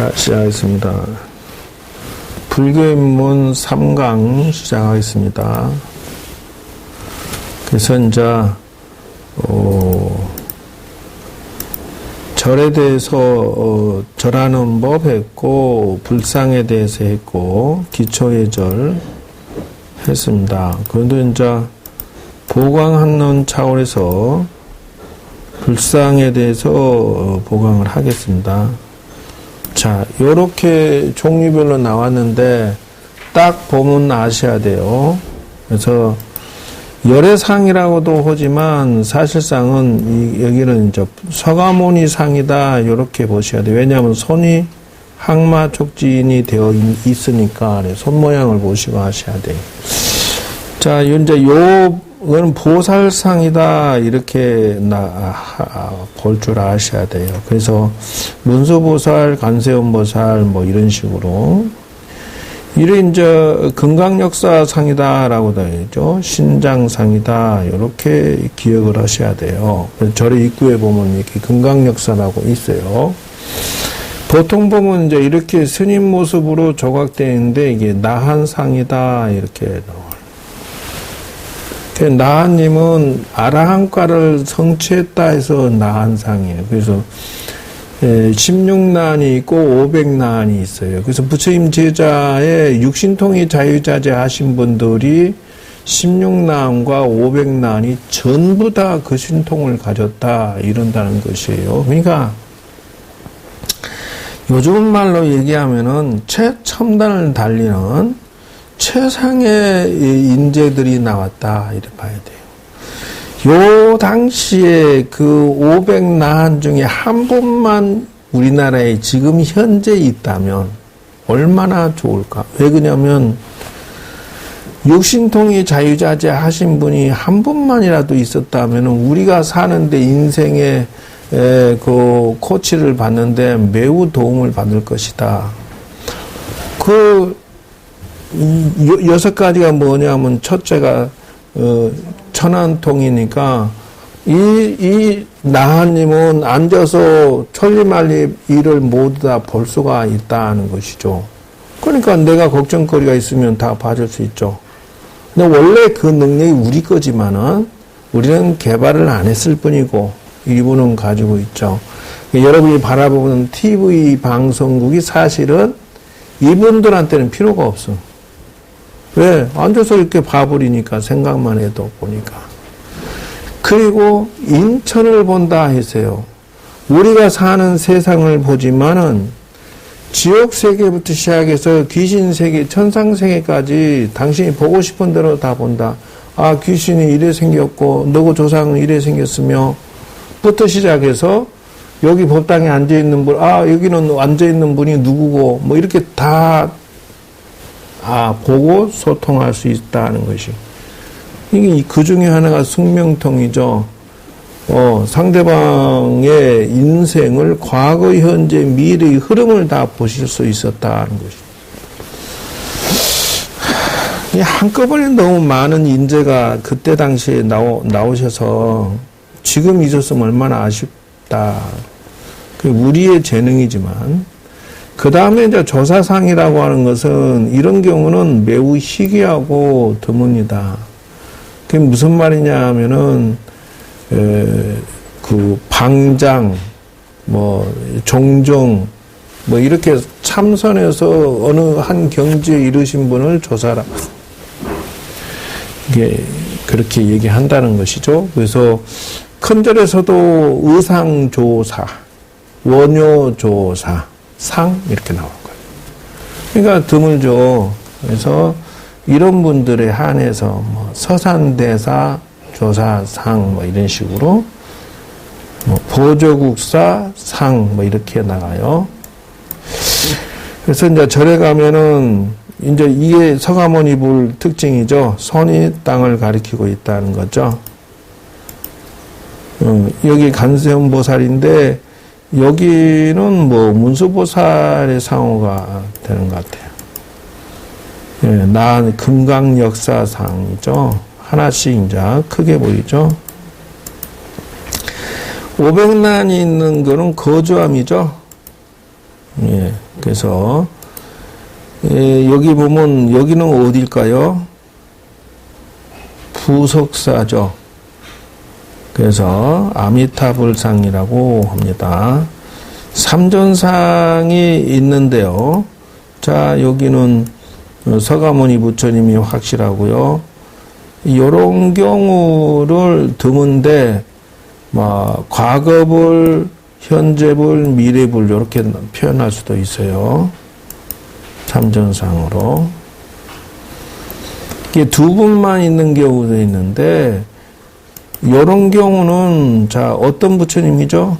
자, 시작하겠습니다. 불교입문 3강 시작하겠습니다. 그래서 이제 절에 대해서 절하는 법 했고, 불상에 대해서 했고, 기초예절 했습니다. 그런데 이제 보강하는 차원에서 불상에 대해서 보강을 하겠습니다. 자, 요렇게 종류별로 나왔는데 딱 보면 아셔야 돼요. 그래서 열애상이라고도 하지만 사실상은 여기는 이제 서가모니 상이다 요렇게 보셔야 돼요. 왜냐하면 손이 항마 촉진이 되어 있으니까 손 모양을 보시고 하셔야 돼요. 자, 이제 요거는 보살상이다 이렇게 볼 줄 아셔야 돼요. 그래서 문수보살, 간세음보살 뭐 이런 식으로 이래 이제 금강역사상이다라고 되어 있죠. 신장상이다 이렇게 기억을 하셔야 돼요. 절의 입구에 보면 이렇게 금강역사라고 있어요. 보통 보면 이제 이렇게 스님 모습으로 조각되어 있는데 이게 나한상이다 이렇게 나와요. 나한님은 아라한과를 성취했다 해서 나한상이에요. 그래서 16난이 있고 500난이 있어요. 그래서 부처님 제자의 육신통이 자유자재 하신 분들이 16난과 500난이 전부 다 그 신통을 가졌다 이런다는 것이에요. 그러니까 요즘 말로 얘기하면은 최첨단을 달리는 최상의 인재들이 나왔다 이렇게 봐야 돼요. 요 당시에 그 500난 중에 한 분만 우리나라에 지금 현재 있다면 얼마나 좋을까? 왜 그러냐면 육신통이 자유자재 하신 분이 한 분만이라도 있었다면 우리가 사는데 인생의 그 코치를 받는데 매우 도움을 받을 것이다. 그 6가지가 뭐냐면 첫째가 천안통이니까 이 나한님은 앉아서 천리만리 일을 모두 다 볼 수가 있다는 것이죠. 그러니까 내가 걱정거리가 있으면 다 봐줄 수 있죠. 근데 원래 그 능력이 우리 거지만은 우리는 개발을 안 했을 뿐이고 이분은 가지고 있죠. 여러분이 바라보는 TV 방송국이 사실은 이분들한테는 필요가 없어. 왜? 앉아서 이렇게 봐버리니까 생각만 해도 보니까. 그리고 인천을 본다 했어요. 우리가 사는 세상을 보지만은 지옥세계부터 시작해서 귀신세계, 천상세계까지 당신이 보고 싶은 대로 다 본다. 아, 귀신이 이래 생겼고 너고 조상은 이래 생겼으며 부터 시작해서 여기 법당에 앉아있는 분, 아, 여기는 앉아있는 분이 누구고 뭐 이렇게 다 보고 소통할 수 있다는 것이. 이게 그 중에 하나가 숙명통이죠. 상대방의 인생을 과거, 현재, 미래의 흐름을 다 보실 수 있었다는 것이. 한꺼번에 너무 많은 인재가 그때 당시에 나오셔서 지금 있었으면 얼마나 아쉽다. 그게 우리의 재능이지만 그 다음에 이제 조사상이라고 하는 것은 이런 경우는 매우 희귀하고 드뭅니다. 그게 무슨 말이냐 하면은, 그 방장, 종종, 이렇게 참선해서 어느 한 경지에 이르신 분을 조사라. 이게 그렇게 얘기한다는 것이죠. 그래서 큰절에서도 의상조사, 원효조사, 상 이렇게 나올 거예요. 그러니까 드물죠. 그래서 이런 분들에 한해서 서산대사 조사상 이런 식으로 보조국사 상 이렇게 나가요. 그래서 이제 절에 가면은 이제 이게 서가모니 불 특징이죠. 손이 땅을 가리키고 있다는 거죠. 여기 간세음보살인데 여기는 문수보살의 상호가 되는 것 같아요. 나 금강역사상이죠. 하나씩 이제 크게 보이죠. 500난이 있는 거는 거주함이죠. 예. 그래서 여기 보면 여기는 어딜까요? 부석사죠. 그래서 아미타불상이라고 합니다. 삼전상이 있는데요. 자, 여기는 서가모니 부처님이 확실하고요. 이런 경우를 드문데 과거불, 현재불, 미래불 이렇게 표현할 수도 있어요. 삼전상으로. 이게 두 분만 있는 경우도 있는데 이런 경우는 자 어떤 부처님이죠?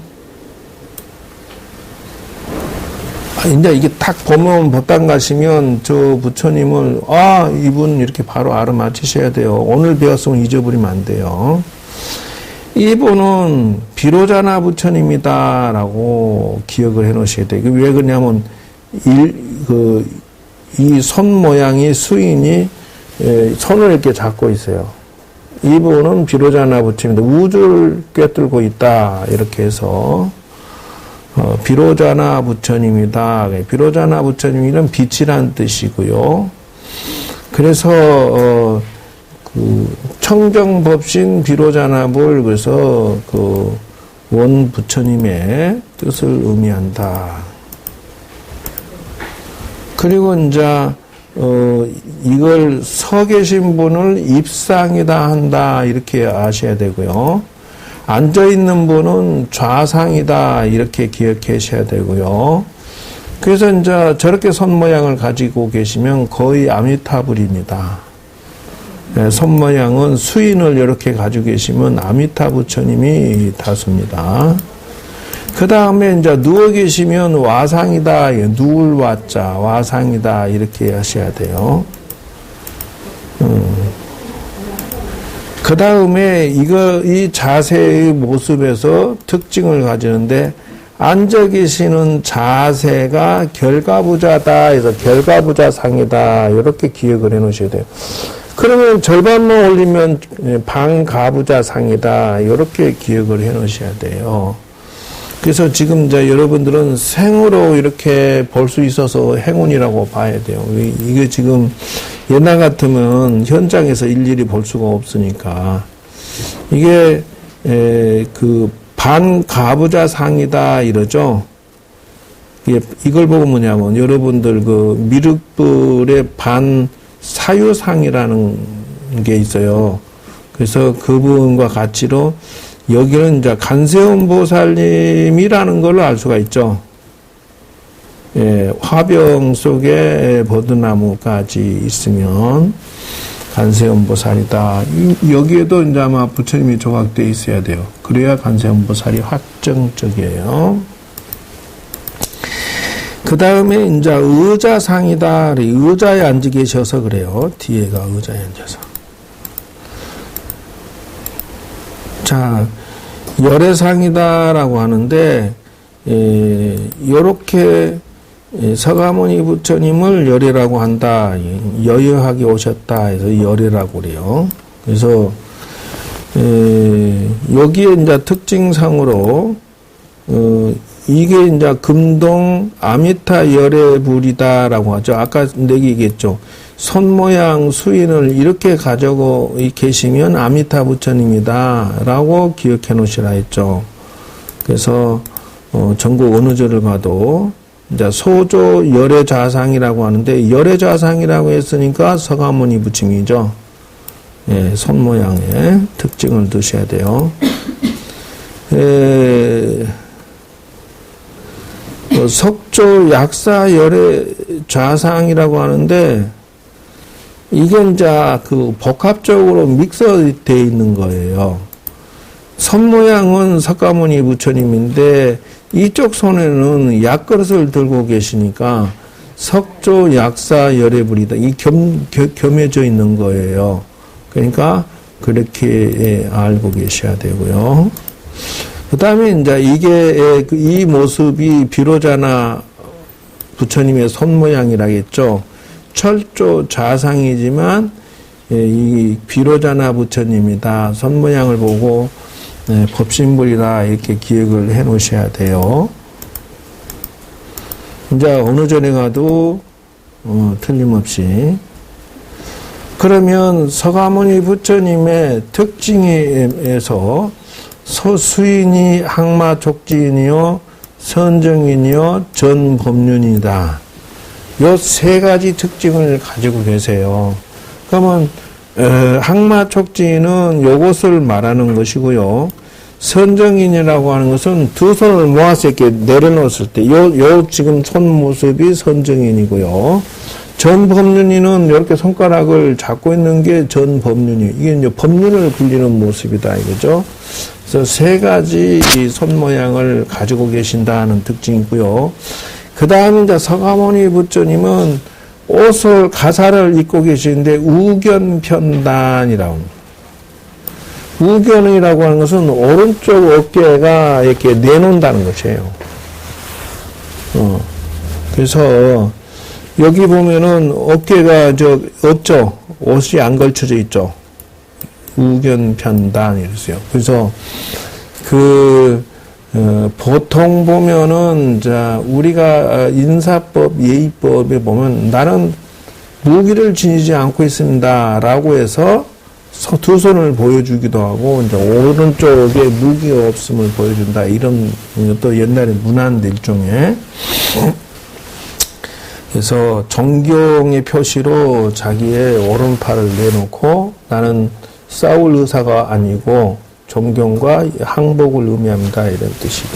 이제 이게 딱 보면 법당 가시면 저 부처님을 이분 이렇게 바로 알아맞히셔야 돼요. 오늘 배웠으면 잊어버리면 안 돼요. 이분은 비로자나 부처님이다라고 기억을 해 놓으셔야 돼요. 왜 그러냐면 이 손 모양이 수인이 손을 이렇게 잡고 있어요. 이분은 비로자나 부처님인데 우주를 꿰뚫고 있다 이렇게 해서 비로자나 부처님이다. 비로자나 부처님이란 빛이란 뜻이고요. 그래서 그 청정법신 비로자나불 그래서 그 원 부처님의 뜻을 의미한다. 그리고 이제 이걸 서 계신 분을 입상이다 한다 이렇게 아셔야 되고요. 앉아 있는 분은 좌상이다 이렇게 기억하셔야 되고요. 그래서 이제 저렇게 손 모양을 가지고 계시면 거의 아미타불입니다. 손 모양은 수인을 이렇게 가지고 계시면 아미타 부처님이 다수입니다. 그 다음에 이제 누워 계시면 와상이다, 누울 와자, 와상이다 이렇게 하셔야 돼요. 그 다음에 이 자세의 모습에서 특징을 가지는데 앉아 계시는 자세가 결가부자다 해서 결가부자상이다 이렇게 기억을 해 놓으셔야 돼요. 그러면 절반만 올리면 방가부자상이다 이렇게 기억을 해 놓으셔야 돼요. 그래서 지금 이제 여러분들은 생으로 이렇게 볼 수 있어서 행운이라고 봐야 돼요. 이게 지금 옛날 같으면 현장에서 일일이 볼 수가 없으니까 이게 그 반가부자상이다 이러죠. 이걸 보고 뭐냐면 여러분들 그 미륵불의 반사유상이라는 게 있어요. 그래서 그분과 같이로 여기는 이제 간세음 보살님이라는 걸 알 수가 있죠. 화병 속에 버드나무까지 있으면 간세음 보살이다. 여기에도 이제 아마 부처님이 조각되어 있어야 돼요. 그래야 간세음 보살이 확정적이에요. 그 다음에 이제 의자상이다. 의자에 앉아 계셔서 그래요. 뒤에가 의자에 앉아서. 자, 열애상이다라고 하는데, 요렇게 서가모니 부처님을 열애라고 한다. 여여하게 오셨다 해서 열애라고 그래요. 그래서, 여기에 이제 특징상으로, 이게 이제 금동 아미타 열애불이다라고 하죠. 아까 내가 얘기했죠. 손 모양 수인을 이렇게 가지고 계시면 아미타 부처님이다라고 기억해 놓으시라 했죠. 그래서 전국 어느 절을 가도 이제 소조 열애좌상이라고 하는데 열애좌상이라고 했으니까 서가모니 부처님이죠. 예, 손 모양의 특징을 두셔야 돼요. 석조 약사 열애 좌상이라고 하는데 이게 이제 그 복합적으로 믹서되어 있는 거예요. 손 모양은 석가모니 부처님인데 이쪽 손에는 약그릇을 들고 계시니까 석조 약사 열애불이다. 이 겸해져 있는 거예요. 그러니까 그렇게 알고 계셔야 되고요. 그 다음에 이제 이게 이 모습이 비로자나 부처님의 손 모양이라겠죠. 철조 좌상이지만 이 비로자나 부처님이다. 손 모양을 보고 법신불이다 이렇게 기억을 해 놓으셔야 돼요. 이제 어느 전에 가도 틀림없이. 그러면 서가모니 부처님의 특징에서 서수인이 항마족지인이요 선정인이요 전법륜이다. 요 세 가지 특징을 가지고 계세요. 그러면 항마족지인은 요것을 말하는 것이고요. 선정인이라고 하는 것은 두 손을 모아서 이렇게 내려놓았을 때 요 지금 손 모습이 선정인이고요. 전법륜이는 이렇게 손가락을 잡고 있는 게 전법륜이, 이게 이제 법륜을 굴리는 모습이다 이거죠. 그래서 세 가지 이 손 모양을 가지고 계신다는 특징이고요. 그 다음에 이제 서가모니 부처님은 옷을 가사를 입고 계시는데 우견편단이라고 합니다. 우견이라고 하는 것은 오른쪽 어깨가 이렇게 내놓는다는 것이에요. 그래서 여기 보면은 어깨가 없죠. 옷이 안 걸쳐져 있죠. 우견편단 이랬어요. 그래서 보통 보면은 우리가 인사법, 예의법에 보면 나는 무기를 지니지 않고 있습니다라고 해서 두 손을 보여주기도 하고 이제 오른쪽에 무기가 없음을 보여준다 이런 것도 옛날에 문화인데 일종의. 그래서 존경의 표시로 자기의 오른팔을 내놓고 나는 싸울 의사가 아니고 존경과 항복을 의미합니다 이런 뜻이죠.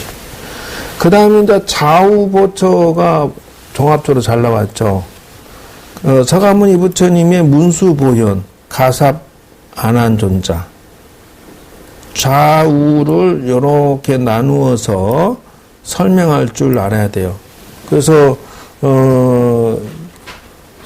그 다음에 이제 좌우보처가 종합적으로 잘 나왔죠. 서가모니 부처님의 문수보현, 가삽, 안한존자, 좌우를 이렇게 나누어서 설명할 줄 알아야 돼요. 그래서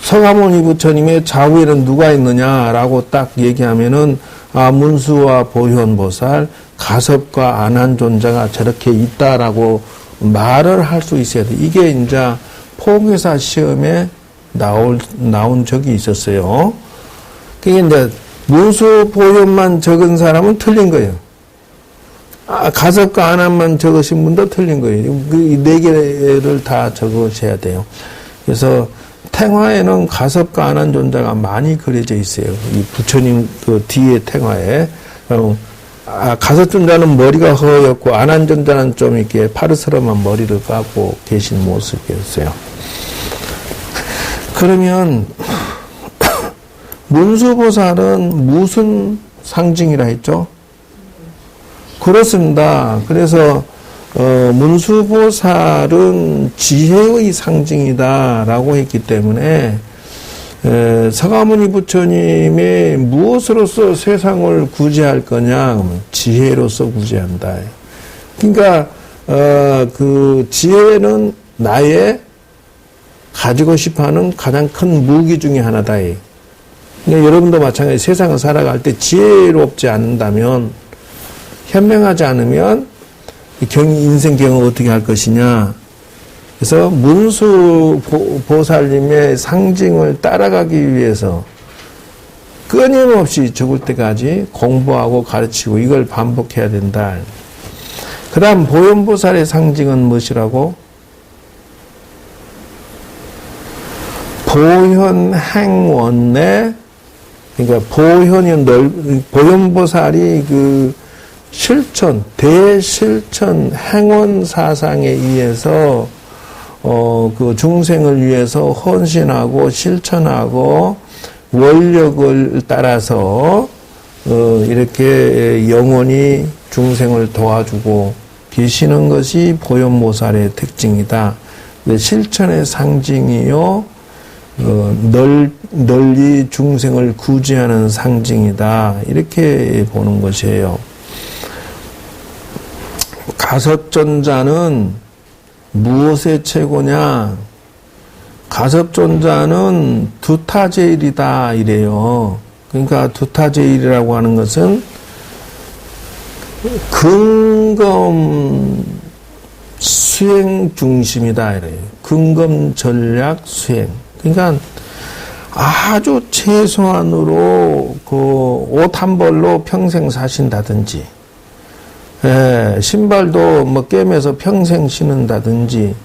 서가모니 부처님의 좌우에는 누가 있느냐라고 딱 얘기하면은 문수와 보현보살, 가섭과 안한존자가 저렇게 있다라고 말을 할 수 있어야 돼. 이게 이제 포교사 시험에 나온 적이 있었어요. 그게 이제 문수 보현만 적은 사람은 틀린 거예요. 가섭과 안한만 적으신 분도 틀린 거예요. 이 네 개를 다 적으셔야 돼요. 그래서 탱화에는 가섭과 안한존자가 많이 그려져 있어요. 이 부처님 그 뒤에 탱화에. 가섭존자는 머리가 허옇고 안한존자는 좀 이렇게 파르스름한 머리를 갖고 계신 모습이었어요. 그러면 문수보살은 무슨 상징이라 했죠? 그렇습니다. 그래서 문수보살은 지혜의 상징이다라고 했기 때문에 서가모니 부처님이 무엇으로서 세상을 구제할 거냐? 그러면 지혜로서 구제한다. 그러니까 그 지혜는 나의 가지고 싶어하는 가장 큰 무기 중에 하나다. 그러니까 여러분도 마찬가지 세상을 살아갈 때 지혜롭지 않는다면 현명하지 않으면 인생 경을 어떻게 할 것이냐. 그래서 문수 보살님의 상징을 따라가기 위해서 끊임없이 죽을 때까지 공부하고 가르치고 이걸 반복해야 된다. 그 다음 보현보살의 상징은 무엇이라고? 보현행원내, 그러니까 보현보살이 그 실천, 대실천 행원 사상에 의해서 그 중생을 위해서 헌신하고 실천하고 원력을 따라서 이렇게 영원히 중생을 도와주고 계시는 것이 보현보살의 특징이다. 실천의 상징이요, 널리 중생을 구제하는 상징이다. 이렇게 보는 것이에요. 가섭존자는 무엇의 최고냐? 가섭존자는 두타제일이다 이래요. 그러니까 두타제일이라고 하는 것은 근검 수행 중심이다 이래요. 근검 전략 수행. 그러니까 아주 최소한으로 그 옷 한 벌로 평생 사신다든지, 신발도 뭐 꿰매서 평생 신는다든지,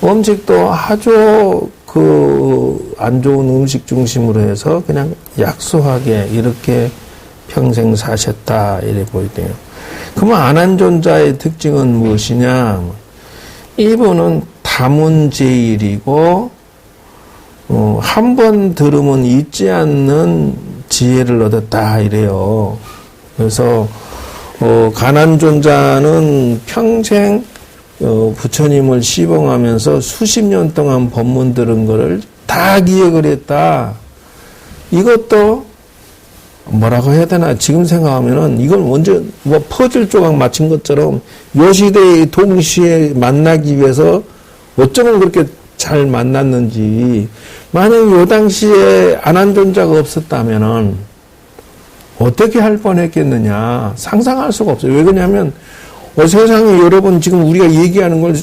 음식도 아주 안 좋은 음식 중심으로 해서 그냥 약소하게 이렇게 평생 사셨다, 이래 보이대요. 그러면 안한존자의 특징은 무엇이냐? 이분은 다문제일이고, 한 번 들으면 잊지 않는 지혜를 얻었다, 이래요. 그래서, 가난존자는 평생 부처님을 시봉하면서 수십 년 동안 법문 들은 거를 다 기억을 했다. 이것도 뭐라고 해야 되나, 지금 생각하면은 이건 먼저 퍼즐 조각 맞춘 것처럼 요 시대에 동시에 만나기 위해서 어쩌면 그렇게 잘 만났는지. 만약 요 당시에 안한존자가 없었다면은 어떻게 할 뻔했겠느냐, 상상할 수가 없어요. 왜 그러냐면 세상에 여러분 지금 우리가 얘기하는 걸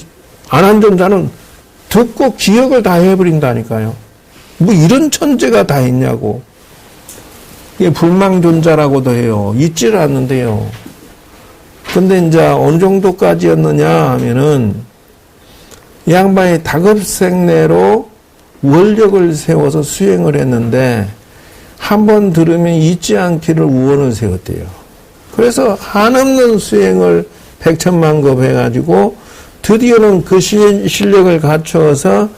안한존자는 듣고 기억을 다 해버린다니까요. 뭐 이런 천재가 다 있냐고. 이게 불망존자라고도 해요. 잊지를 않는데요. 근데 이제 어느 정도까지였느냐 하면은 이 양반이 다급생내로 원력을 세워서 수행을 했는데 한 번 들으면 잊지 않기를 우원을 세웠대요. 그래서 한없는 수행을 백천만급 해가지고 드디어는 그 실력을 갖추어서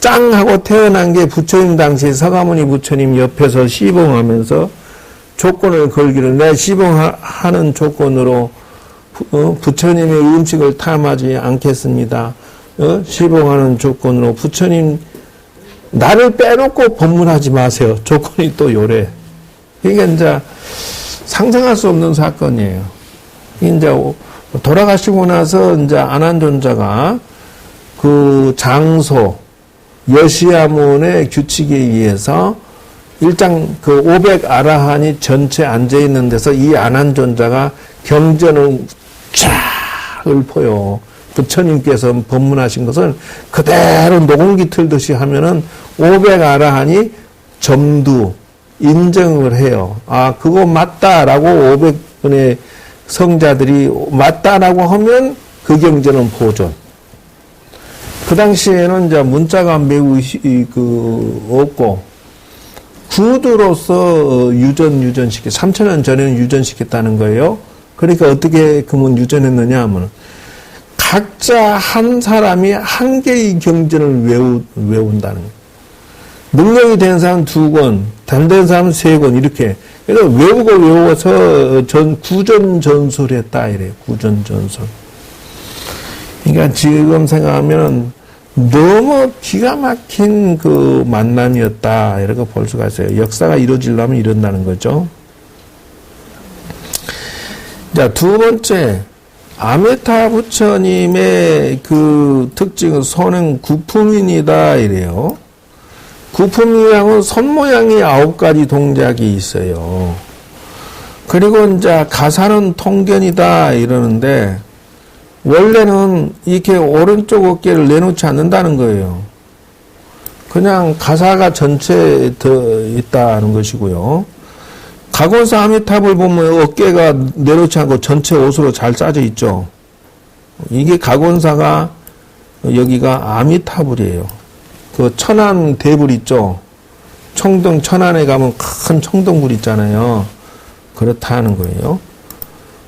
짱 하고 태어난 게 부처님 당시 서가모니 부처님 옆에서 시봉하면서 조건을 걸기를, 내 시봉하는 조건으로 부처님의 음식을 탐하지 않겠습니다. 시봉하는 조건으로 부처님 나를 빼놓고 법문하지 마세요. 조건이 또 요래. 이게 이제 상상할 수 없는 사건이에요. 이제 돌아가시고 나서 이제 안한존자가 그 장소 여시야문의 규칙에 의해서 일장 그 500 아라한이 전체 앉아 있는 데서 이 안한존자가 경전을 쫙 읊어요. 부처님께서 법문하신 것을 그대로 녹음기 틀듯이 하면은 500 아라한이 점두 인정을 해요. 아, 그거 맞다라고 500분의 성자들이 맞다라고 하면 그 경전은 보존. 그 당시에는 이제 문자가 매우 없고 구두로서 유전시키 3,000년 전에는 유전시켰다는 거예요. 그러니까 어떻게 그러면 유전했느냐 하면 각자 한 사람이 한 개의 경전을 외운다는 거예요. 능력이 된 사람은 2권, 단된 사람은 3권, 이렇게. 그래서 외워서 구전전술했다, 이래요. 구전전술. 그러니까 지금 생각하면 너무 기가 막힌 그 만남이었다, 이렇게 볼 수가 있어요. 역사가 이루어지려면 이런다는 거죠. 자, 두 번째. 아메타 부처님의 그 특징은 손은 구품인이다, 이래요. 구품이랑은 손 모양이 9가지 동작이 있어요. 그리고 이제 가사는 통견이다, 이러는데, 원래는 이렇게 오른쪽 어깨를 내놓지 않는다는 거예요. 그냥 가사가 전체에 있다는 것이고요. 가곤사 아미탑을 보면 어깨가 내놓지 않고 전체 옷으로 잘 싸져 있죠. 이게 가곤사가 여기가 아미타불이에요. 그 천안 대불 있죠. 청동 천안에 가면 큰 청동불 있잖아요. 그렇다는 거예요.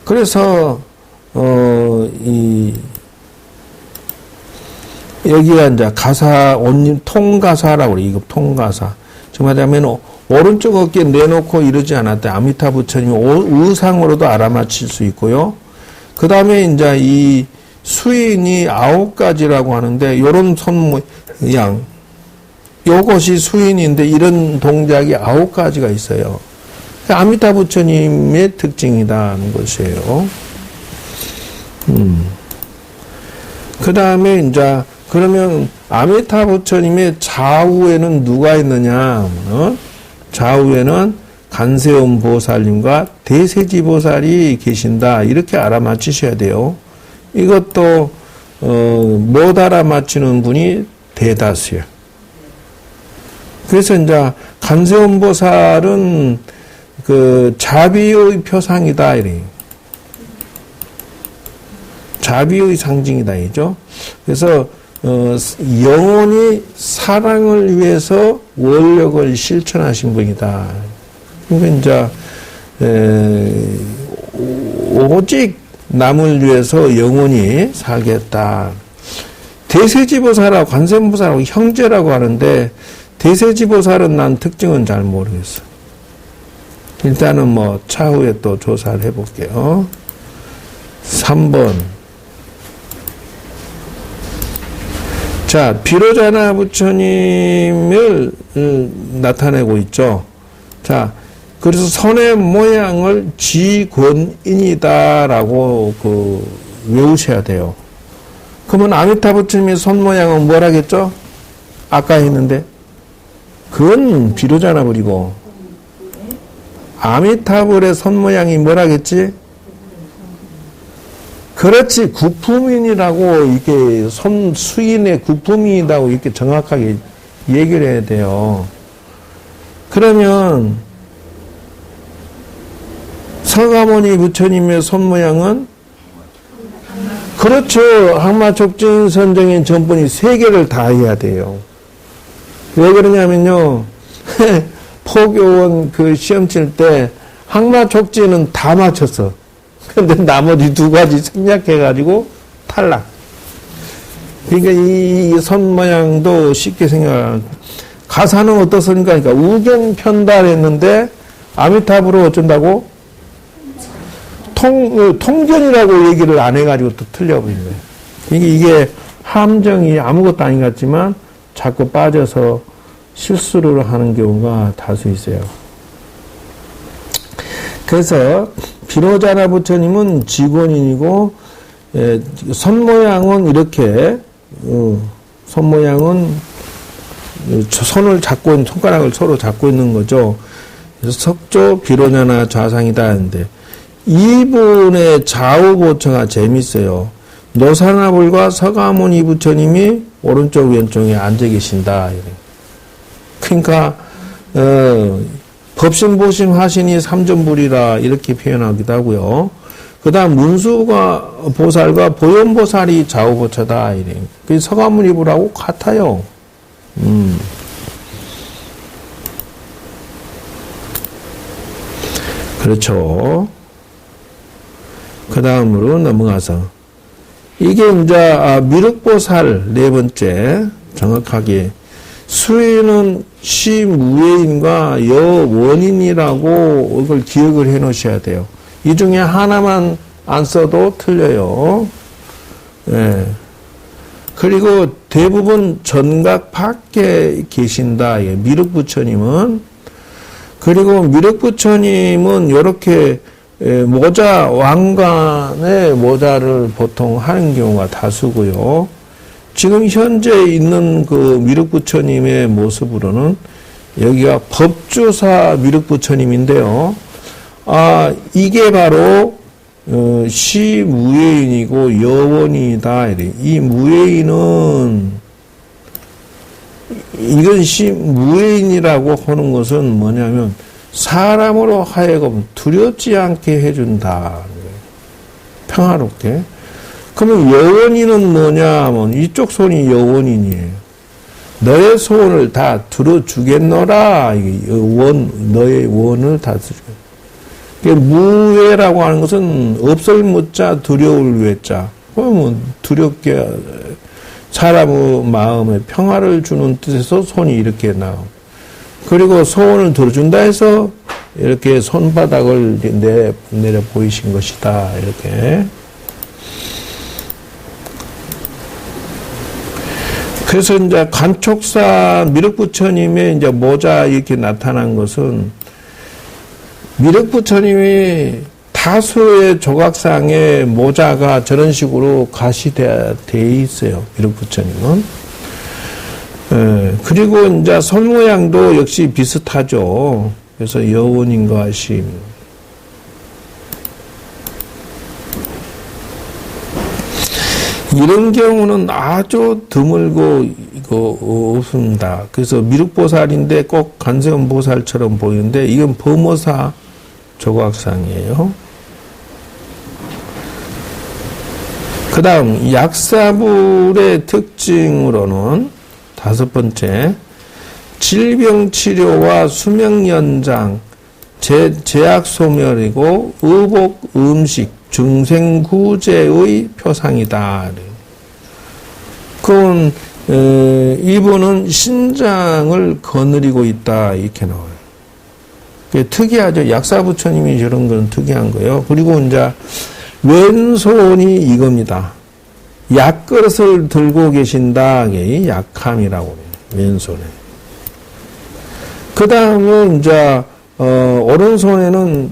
그래서 여기가 이제 가사 온님 통가사라고 그래. 이거 통가사. 지금 하자면 오른쪽 어깨 내놓고 이러지 않았대. 아미타 부처님이 의상으로도 알아맞힐 수 있고요. 그 다음에 이제 이 수인이 9가지라고 하는데, 요런 손 모양. 요것이 수인인데, 이런 동작이 9가지가 있어요. 아미타 부처님의 특징이라는 것이에요. 그 다음에 이제, 그러면 아미타 부처님의 좌우에는 누가 있느냐? 좌우에는 간세음 보살님과 대세지 보살이 계신다. 이렇게 알아맞히셔야 돼요. 이것도 못 알아맞히는 분이 대다수예요. 그래서 이제 간세음 보살은 그 자비의 표상이다, 이래요. 자비의 상징이다, 이죠. 그래서 영원히 사랑을 위해서 원력을 실천하신 분이다. 그러니까 이제 오직 남을 위해서 영원히 살겠다. 대세지보살하고 관세음보살하고 형제라고 하는데 대세지보살은 난 특징은 잘 모르겠어. 일단은 뭐 차후에 또 조사를 해볼게요. 3번. 자, 비로자나 부처님을 나타내고 있죠. 자, 그래서 손의 모양을 지권인이다라고 외우셔야 돼요. 그러면 아미타 부처님의 손 모양은 뭐라겠죠? 아까 했는데 그건 비로자나 불이고 아미타불의 손 모양이 뭐라겠지? 그렇지, 구품인이라고 이렇게 손 수인의 구품인이라고 이렇게 정확하게 얘기를 해야 돼요. 그러면 서가모니 부처님의 손 모양은 그렇죠. 항마촉진 선정인 전분이 3개를 다 해야 돼요. 왜 그러냐면요. 포교원 그 시험 칠 때 항마촉진은 다 맞췄어. 근데 나머지 2가지 생략해가지고 탈락. 그러니까 이 손 모양도 쉽게 생각. 가사는 어떻습니까? 그러니까 우견편달했는데 아미타불은 어쩐다고? 통견이라고 얘기를 안 해가지고 또 틀려버린 거예요. 이게 함정이 아무것도 아닌 것 같지만 자꾸 빠져서 실수를 하는 경우가 다수 있어요. 그래서 비로자나 부처님은 직원인이고 손 모양은 이렇게 손 모양은 손을 잡고 있는 손가락을 서로 잡고 있는 거죠. 그래서 석조 비로자나 좌상이다 하는데 이분의 좌우보처가 재밌어요. 노사나불과 서가모니 부처님이 오른쪽 왼쪽에 앉아 계신다. 그러니까 법신보심 하시니 삼전불이라 이렇게 표현하기도 하고요. 그 다음 문수가 보살과 보현보살이 좌우보처다. 그 서가모니불하고 같아요. 그렇죠. 그 다음으로 넘어가서 이게 이제 미륵보살 4번째 정확하게 수인은 시무예인과 여원인이라고 이걸 기억을 해 놓으셔야 돼요. 이 중에 하나만 안 써도 틀려요. 예. 그리고 대부분 전각 밖에 계신다. 예. 미륵부처님은. 그리고 미륵부처님은 이렇게 모자, 왕관의 모자를 보통 하는 경우가 다수고요. 지금 현재 있는 그 미륵부처님의 모습으로는 여기가 법주사 미륵부처님인데요. 이게 바로 시무예인이고 여원이다. 이 무예인은 이건 시무예인이라고 하는 것은 뭐냐면 사람으로 하여금 두렵지 않게 해준다. 평화롭게. 그러면 여원인은 뭐냐 하면 이쪽 손이 여원인이에요. 너의 소원을 다 들어주겠노라. 너의 원을 다 들어주겠노라. 무외라고 하는 것은 없을 무자 두려울 외자. 그러면 두렵게 사람의 마음에 평화를 주는 뜻에서 손이 이렇게 나오고. 그리고 소원을 들어준다 해서 이렇게 손바닥을 내려 보이신 것이다. 이렇게. 그래서 이제 간촉사 미륵부처님의 이제 모자 이렇게 나타난 것은 미륵부처님이 다수의 조각상에 모자가 저런 식으로 가시되어 있어요. 미륵부처님은. 그리고 이제 손 모양도 역시 비슷하죠. 그래서 여원인과 하심. 이런 경우는 아주 드물고 없습니다. 그래서 미륵보살인데 꼭 관세음보살처럼 보이는데 이건 범어사 조각상이에요. 그 다음 약사불의 특징으로는 다섯 번째, 질병치료와 수명연장, 제약소멸이고 의복, 음식, 중생구제의 표상이다. 그건 이분은 신장을 거느리고 있다 이렇게 나와요. 특이하죠. 약사부처님이 저런 건 특이한 거예요. 그리고 이제 왼손이 이겁니다. 약그릇을 들고 계신다. 이게 약함이라고 해요. 왼손에. 그 다음은 이제 오른손에는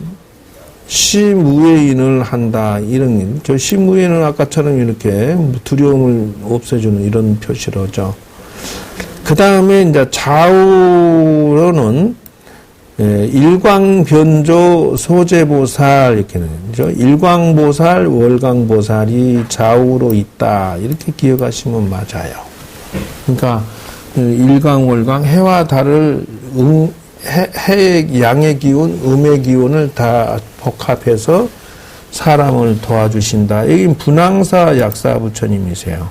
시무예인을 한다. 이런 저 시무예인은 아까처럼 이렇게 두려움을 없애주는 이런 표시로 하죠. 그 다음에 이제 좌우로는 일광변조 소재보살 이렇게 나죠. 일광보살, 월광보살이 좌우로 있다. 이렇게 기억하시면 맞아요. 그러니까 일광, 월광, 해와 달을 해의 양의 기운, 음의 기운을 다 복합해서 사람을 도와주신다. 여기 분황사 약사 부처님이세요.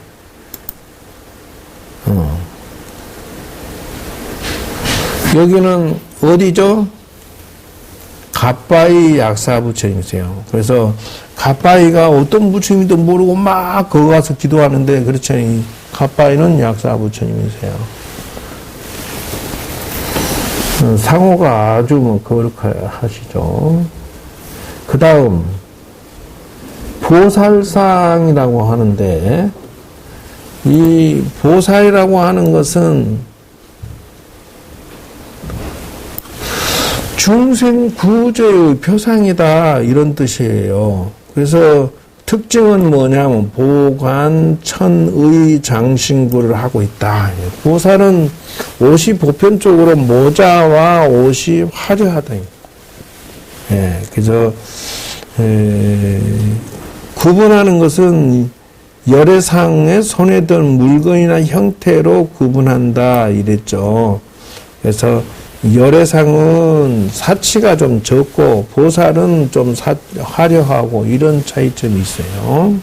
여기는 어디죠? 갓바이 약사 부처님이세요. 그래서 갓바이가 어떤 부처님도 모르고 막 거기 가서 기도하는데 그렇죠. 갓바이는 약사 부처님이세요. 상호가 아주 뭐 거룩하시죠. 그 다음 보살상이라고 하는데 이 보살이라고 하는 것은 중생구제의 표상이다 이런 뜻이에요. 그래서 특징은 뭐냐면 보관, 천의, 장신구를 하고 있다. 보살은 옷이 보편적으로 모자와 옷이 화려하다. 예, 그래서 구분하는 것은 열애상에 손에 든 물건이나 형태로 구분한다 이랬죠. 그래서 열애상은 사치가 좀 적고 보살은 좀 화려하고 이런 차이점이 있어요.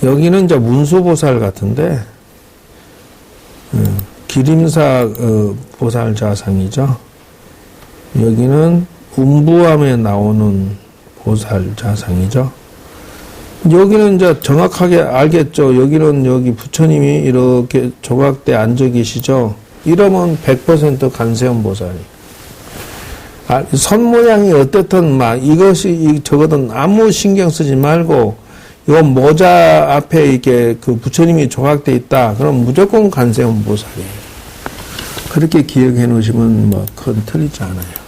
여기는 이제 문수보살 같은데 기림사 보살 자상이죠. 여기는 운부함에 나오는 보살 자상이죠. 여기는 이제 정확하게 알겠죠. 여기는 여기 부처님이 이렇게 조각대 앉아 계시죠. 이러면 100% 간세음 보살이. 손 모양이 어떻든 막 이것이 저거든 아무 신경 쓰지 말고 이건 모자 앞에 이게 그 부처님이 조각돼 있다. 그럼 무조건 간세음 보살이에요. 그렇게 기억해 놓으시면 뭐 큰 틀리지 않아요.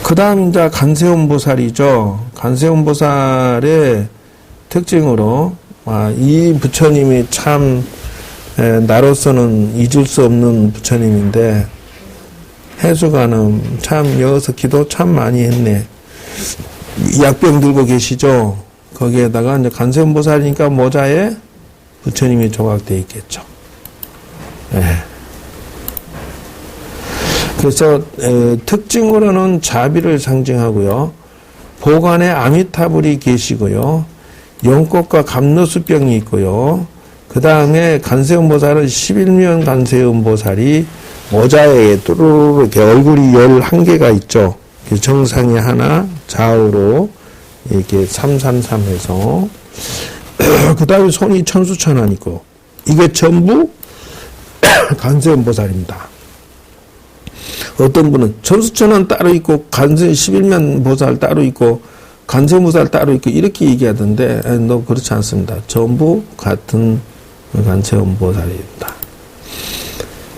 그 다음 이제 간세음 보살이죠. 간세음 보살의 특징으로 이 부처님이 참 나로서는 잊을 수 없는 부처님인데 해수가는 참 여기서 기도 참 많이 했네. 약병 들고 계시죠. 거기에다가 이제 간세음 보살이니까 모자에 부처님이 조각되어 있겠죠. 네. 그래서 특징으로는 자비를 상징하고요. 보관에 아미타불이 계시고요. 연꽃과 감로수병이 있고요. 그 다음에 간세음 보살은 11면 간세음 보살이 모자에 뚜루루 이렇게 얼굴이 11개가 있죠. 정상에 하나, 좌우로 이렇게 333 해서 그 다음에 손이 천수천안 있고 이게 전부 간세음 보살입니다. 어떤 분은 천수천안 따로 있고 간세 11면 보살 따로 있고 간세음 보살 따로 있고 이렇게 얘기하던데 너 그렇지 않습니다. 전부 같은 간세음 보살입니다.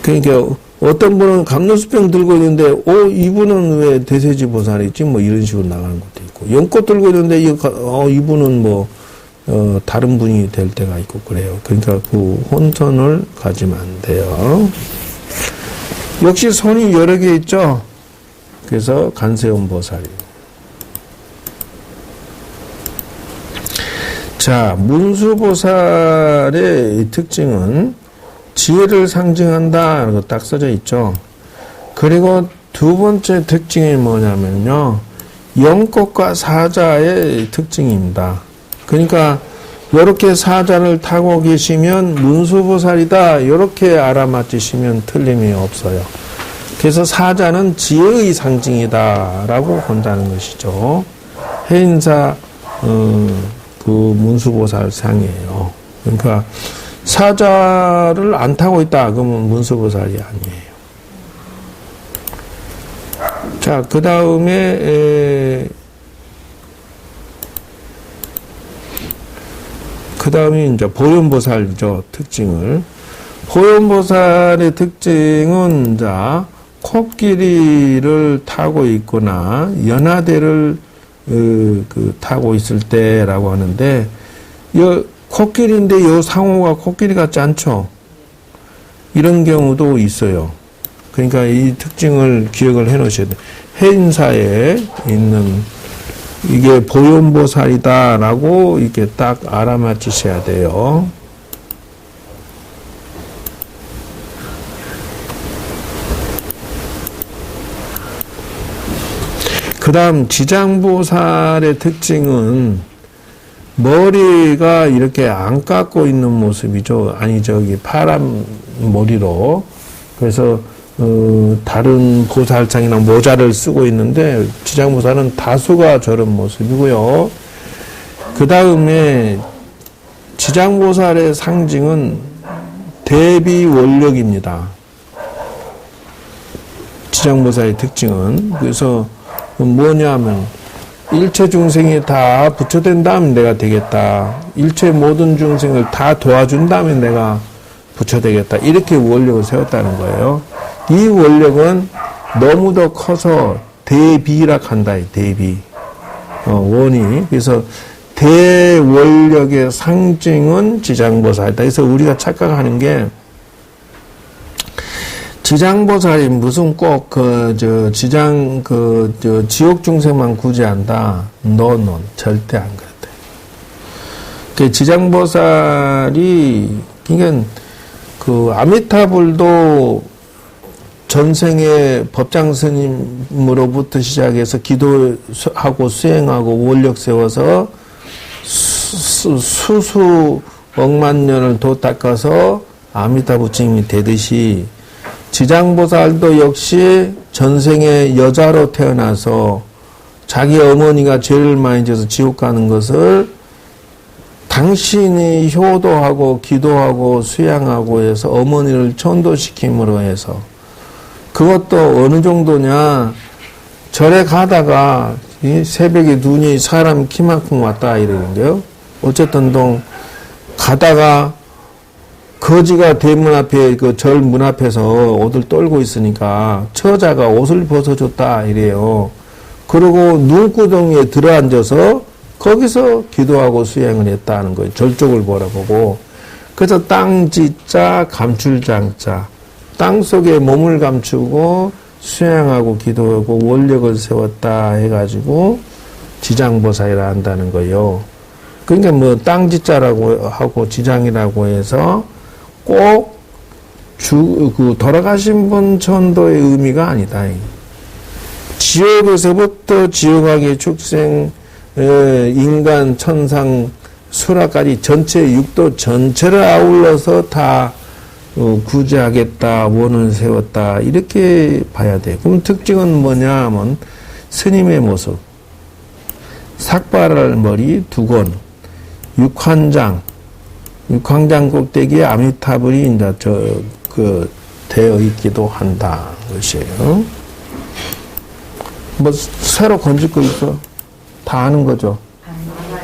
그러니까 어떤 분은 감로수병 들고 있는데 이분은 왜 대세지 보살이지 뭐 이런 식으로 나가는 것도 있고 연꽃 들고 있는데 이분은 뭐 다른 분이 될 때가 있고 그래요. 그러니까 그 혼선을 가지면 안 돼요. 역시 손이 여러 개 있죠. 그래서 간세음 보살이에요. 자, 문수보살의 특징은 지혜를 상징한다. 딱 써져 있죠. 그리고 두 번째 특징이 뭐냐면요. 영꽃과 사자의 특징입니다. 그러니까 이렇게 사자를 타고 계시면 문수보살이다. 이렇게 알아맞히시면 틀림이 없어요. 그래서 사자는 지혜의 상징이다라고 본다는 것이죠. 해인사 그 문수보살 상이에요. 그러니까 사자를 안 타고 있다. 그러면 문수보살이 아니에요. 자, 그 다음에 이제 보현보살이죠. 특징을. 보현보살의 특징은, 자, 코끼리를 타고 있거나, 연하대를, 타고 있을 때라고 하는데, 코끼리인데 요 상호가 코끼리 같지 않죠? 이런 경우도 있어요. 그러니까 이 특징을 기억을 해 놓으셔야 돼요. 해인사에 있는 이게 보현보살이다라고 이렇게 딱 알아맞히셔야 돼요. 그 다음 지장보살의 특징은 머리가 이렇게 안 깎고 있는 모습이죠. 아니 저기 파란 머리로. 그래서 다른 보살상이나 모자를 쓰고 있는데 지장보살은 다수가 저런 모습이고요. 그 다음에 지장보살의 상징은 대비원력입니다. 지장보살의 특징은. 그래서 뭐냐면 일체 중생이 다 부처된다면 내가 되겠다. 일체 모든 중생을 다 도와준다면 내가 부처되겠다. 이렇게 원력을 세웠다는 거예요. 이 원력은 너무도 커서 대비라 한다. 대비. 원이. 그래서 대원력의 상징은 지장보살이다. 그래서 우리가 착각하는 게 지장보살이 무슨 꼭 지옥 중생만 구제한다. 너는 절대 안 그렇다. 그 지장보살이 그러니까 그 아미타불도 전생의 법장 스님으로부터 시작해서 기도하고 수행하고 원력 세워서 수수 억만 년을 도 닦아서 아미타 부처님이 되듯이 지장보살도 역시 전생에 여자로 태어나서 자기 어머니가 죄를 많이 져서 지옥 가는 것을 당신이 효도하고 기도하고 수양하고 해서 어머니를 천도시킴으로 해서 그것도 어느 정도냐 절에 가다가 새벽에 눈이 사람 키만큼 왔다 이러는데요. 어쨌든 가다가 거지가 대문 앞에 그 절 문 앞에서 옷을 떨고 있으니까 처자가 옷을 벗어줬다 이래요. 그리고 눈구덩이에 들어앉아서 거기서 기도하고 수행을 했다는 거예요. 절 쪽을 보라보고. 그래서 땅지자 감출장자. 땅 속에 몸을 감추고 수행하고 기도하고 원력을 세웠다 해가지고 지장보살이라 한다는 거예요. 그러니까 뭐 땅지자라고 하고 지장이라고 해서 꼭 돌아가신 분 천도의 의미가 아니다. 지옥에서부터 지옥하게 축생, 인간, 천상, 수라까지 전체 육도 전체를 아울러서 다 구제하겠다, 원을 세웠다 이렇게 봐야 돼. 그럼 특징은 뭐냐 하면 스님의 모습, 삭발 머리 2건, 육황장 꼭대기에 아미타불이 이제 되어 있기도 한다. 것이에요. 뭐, 새로 건질 거 있어? 다 아는 거죠?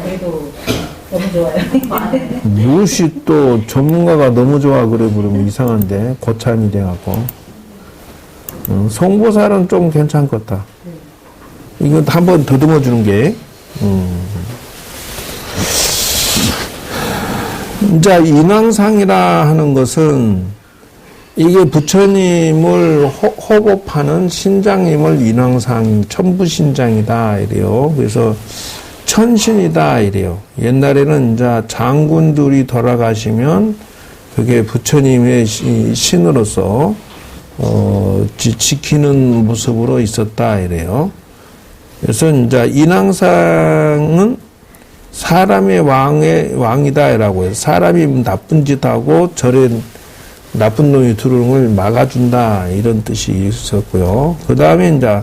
그래도 너무 좋아요. 무엇이 또 전문가가 너무 좋아 그래 그러면 이상한데, 고참이 돼갖고. 송보살은 좀 괜찮겠다. 이거 한번 더듬어 주는 게, 이제 인왕상이라 하는 것은 이게 부처님을 호법하는 신장님을 인왕상 천부신장이다 이래요. 그래서 천신이다 이래요. 옛날에는 이제 장군들이 돌아가시면 그게 부처님의 신으로서 지키는 모습으로 있었다 이래요. 그래서 이제 인왕상은 사람의 왕이다라고 해서 사람이 나쁜 짓하고 절에 나쁜 놈이 들어오는 걸 막아준다 이런 뜻이 있었고요. 그 다음에 이제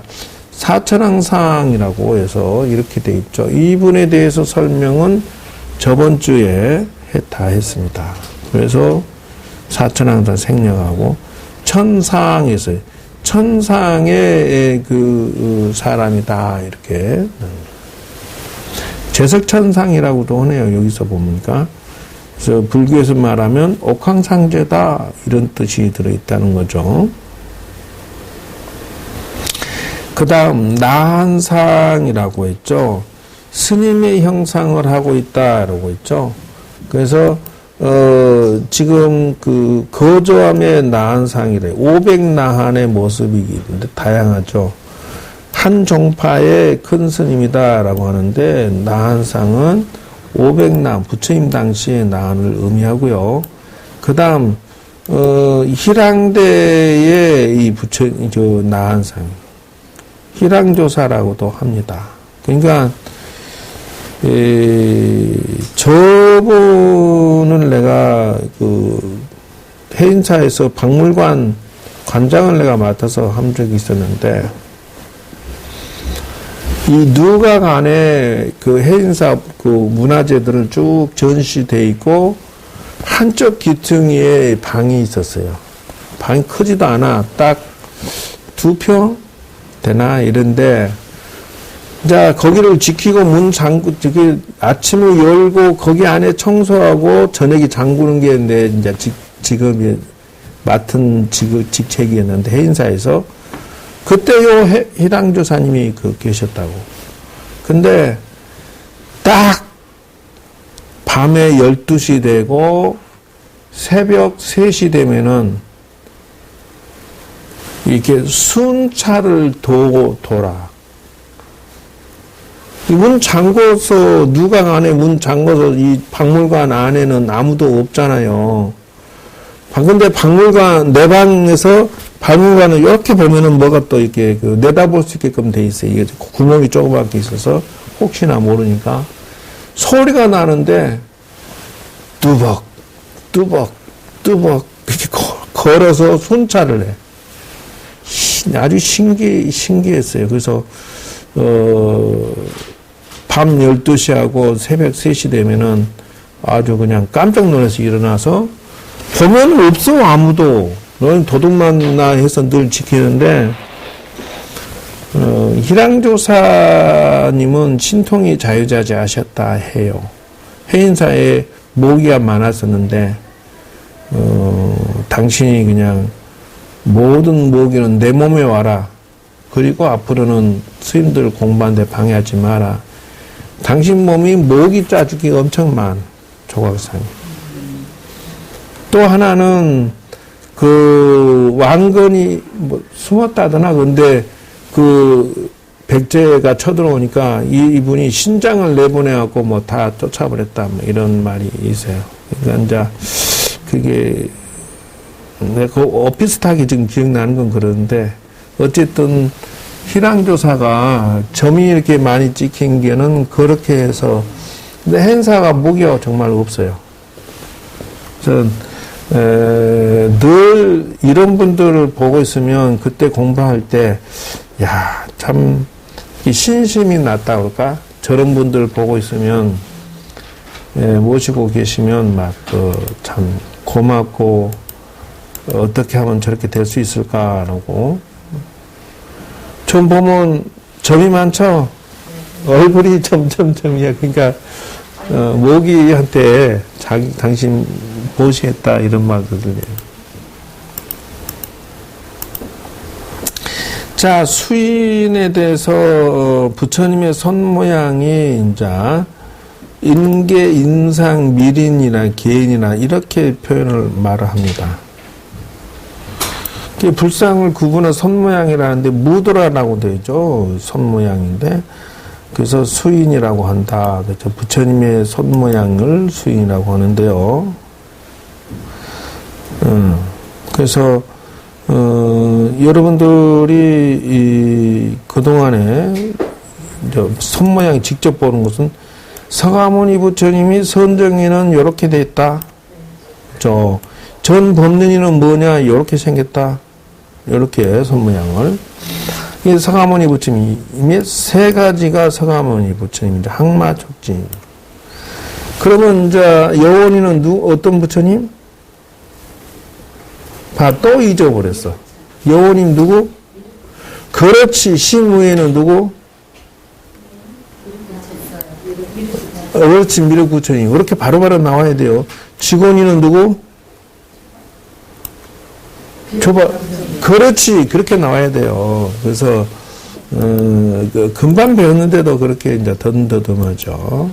사천왕상이라고 해서 이렇게 돼 있죠. 이분에 대해서 설명은 저번 주에 다 했습니다. 그래서 사천왕상 생략하고 천상에서 천상의 그 사람이다 이렇게 제석천상이라고도 하네요. 여기서 보니까. 그래서 불교에서 말하면 옥황상제다 이런 뜻이 들어있다는 거죠. 그 다음 나한상이라고 했죠. 스님의 형상을 하고 있다라고 했죠. 그래서 지금 그 거조함의 나한상이래. 500나한의 모습이긴데 다양하죠. 한 종파의 큰 스님이다라고 하는데 나한상은 500나 부처님 당시의 나한을 의미하고요. 그 다음 희랑대의 이 저 나한상 희랑조사라고도 합니다. 그러니까 저분을 내가 그 해인사에서 박물관 관장을 내가 맡아서 한 적이 있었는데 이 누각 안에 그 해인사 그 문화재들을 쭉 전시돼 있고 한쪽 기퉁이에 방이 있었어요. 방이 크지도 않아. 딱 2평 되나 이런데 자 거기를 지키고 문 잠고 저기 아침을 열고 거기 안에 청소하고 저녁에 잠그는 게 내 이제 직업이 맡은 직책이었는데 해인사에서 그때 요 희랑조사님이 계셨다고. 근데 딱 밤에 12시 되고 새벽 3시 되면은 이렇게 순찰을 돌아. 문 잠궈서 누각 안에 문 잠궈서 이 박물관 안에는 아무도 없잖아요. 근데 박물관 내 방에서 박물관을 이렇게 보면은 뭐가 또 이렇게 내다볼 수 있게끔 돼 있어요. 이게 구멍이 조그맣게 있어서 혹시나 모르니까 소리가 나는데 뚜벅 뚜벅 뚜벅 이렇게 걸어서 순찰을 해. 아주 신기했어요. 그래서 밤 12시하고 새벽 3시 되면은 아주 그냥 깜짝 놀라서 일어나서 보면 없어 아무도. 너는 도둑만나 해서 늘 지키는데 희랑조사님은 신통이 자유자재하셨다 해요. 해인사에 모기가 많았었는데 당신이 그냥 모든 모기는 내 몸에 와라. 그리고 앞으로는 스님들 공부하는데 방해하지 마라. 당신 몸이 모기 짜주기가 엄청 많. 조각상이. 또 하나는 그 왕건이 뭐 숨었다더나. 근데 그 백제가 쳐들어오니까 이분이 신장을 내보내갖고 뭐 다 쫓아버렸다. 뭐 이런 말이 있어요. 그러니까 이제 그게 내가 비슷하게 지금 기억나는 건 그런데 어쨌든 희랑조사가 점이 이렇게 많이 찍힌 게는 그렇게 해서 근데 행사가 무기가 정말 없어요. 그래서 늘 이런 분들을 보고 있으면 그때 공부할 때 야, 참 신심이 났다 그럴까? 저런 분들 보고 있으면 모시고 계시면 막 참 고맙고 어떻게 하면 저렇게 될 수 있을까라고. 좀 보면 점이 많죠? 얼굴이 점이야. 그러니까 모기한테 당신 보시겠다 이런 말도 들려요. 자, 수인에 대해서 부처님의 손 모양이 이제 인계, 인상, 미린이나 개인이나 이렇게 표현을 말합니다. 불상을 구분한 손 모양이라는데 무도라라고 되죠. 손 모양인데 그래서 수인이라고 한다. 그렇죠. 부처님의 손 모양을 수인이라고 하는데요. 그래서 여러분들이 그동안에 손 모양 직접 보는 것은 서가모니 부처님이 선정이는 이렇게 돼 있다. 전 법륜이는 뭐냐? 이렇게 생겼다. 이렇게 손 모양을. 이 서가모니 부처님이 세 가지가 서가모니 부처님인데 항마촉진. 그러면 이제 여원이는 어떤 부처님? 또 잊어버렸어. 여원님 누구? 그렇지. 신무에는 누구? 그렇지. 미륵 부처님. 그렇게 바로바로 나와야 돼요. 직원이는 누구? 그렇지. 그렇게 나와야 돼요. 그래서 금방 배웠는데도 그렇게 이제 더듬더듬하죠.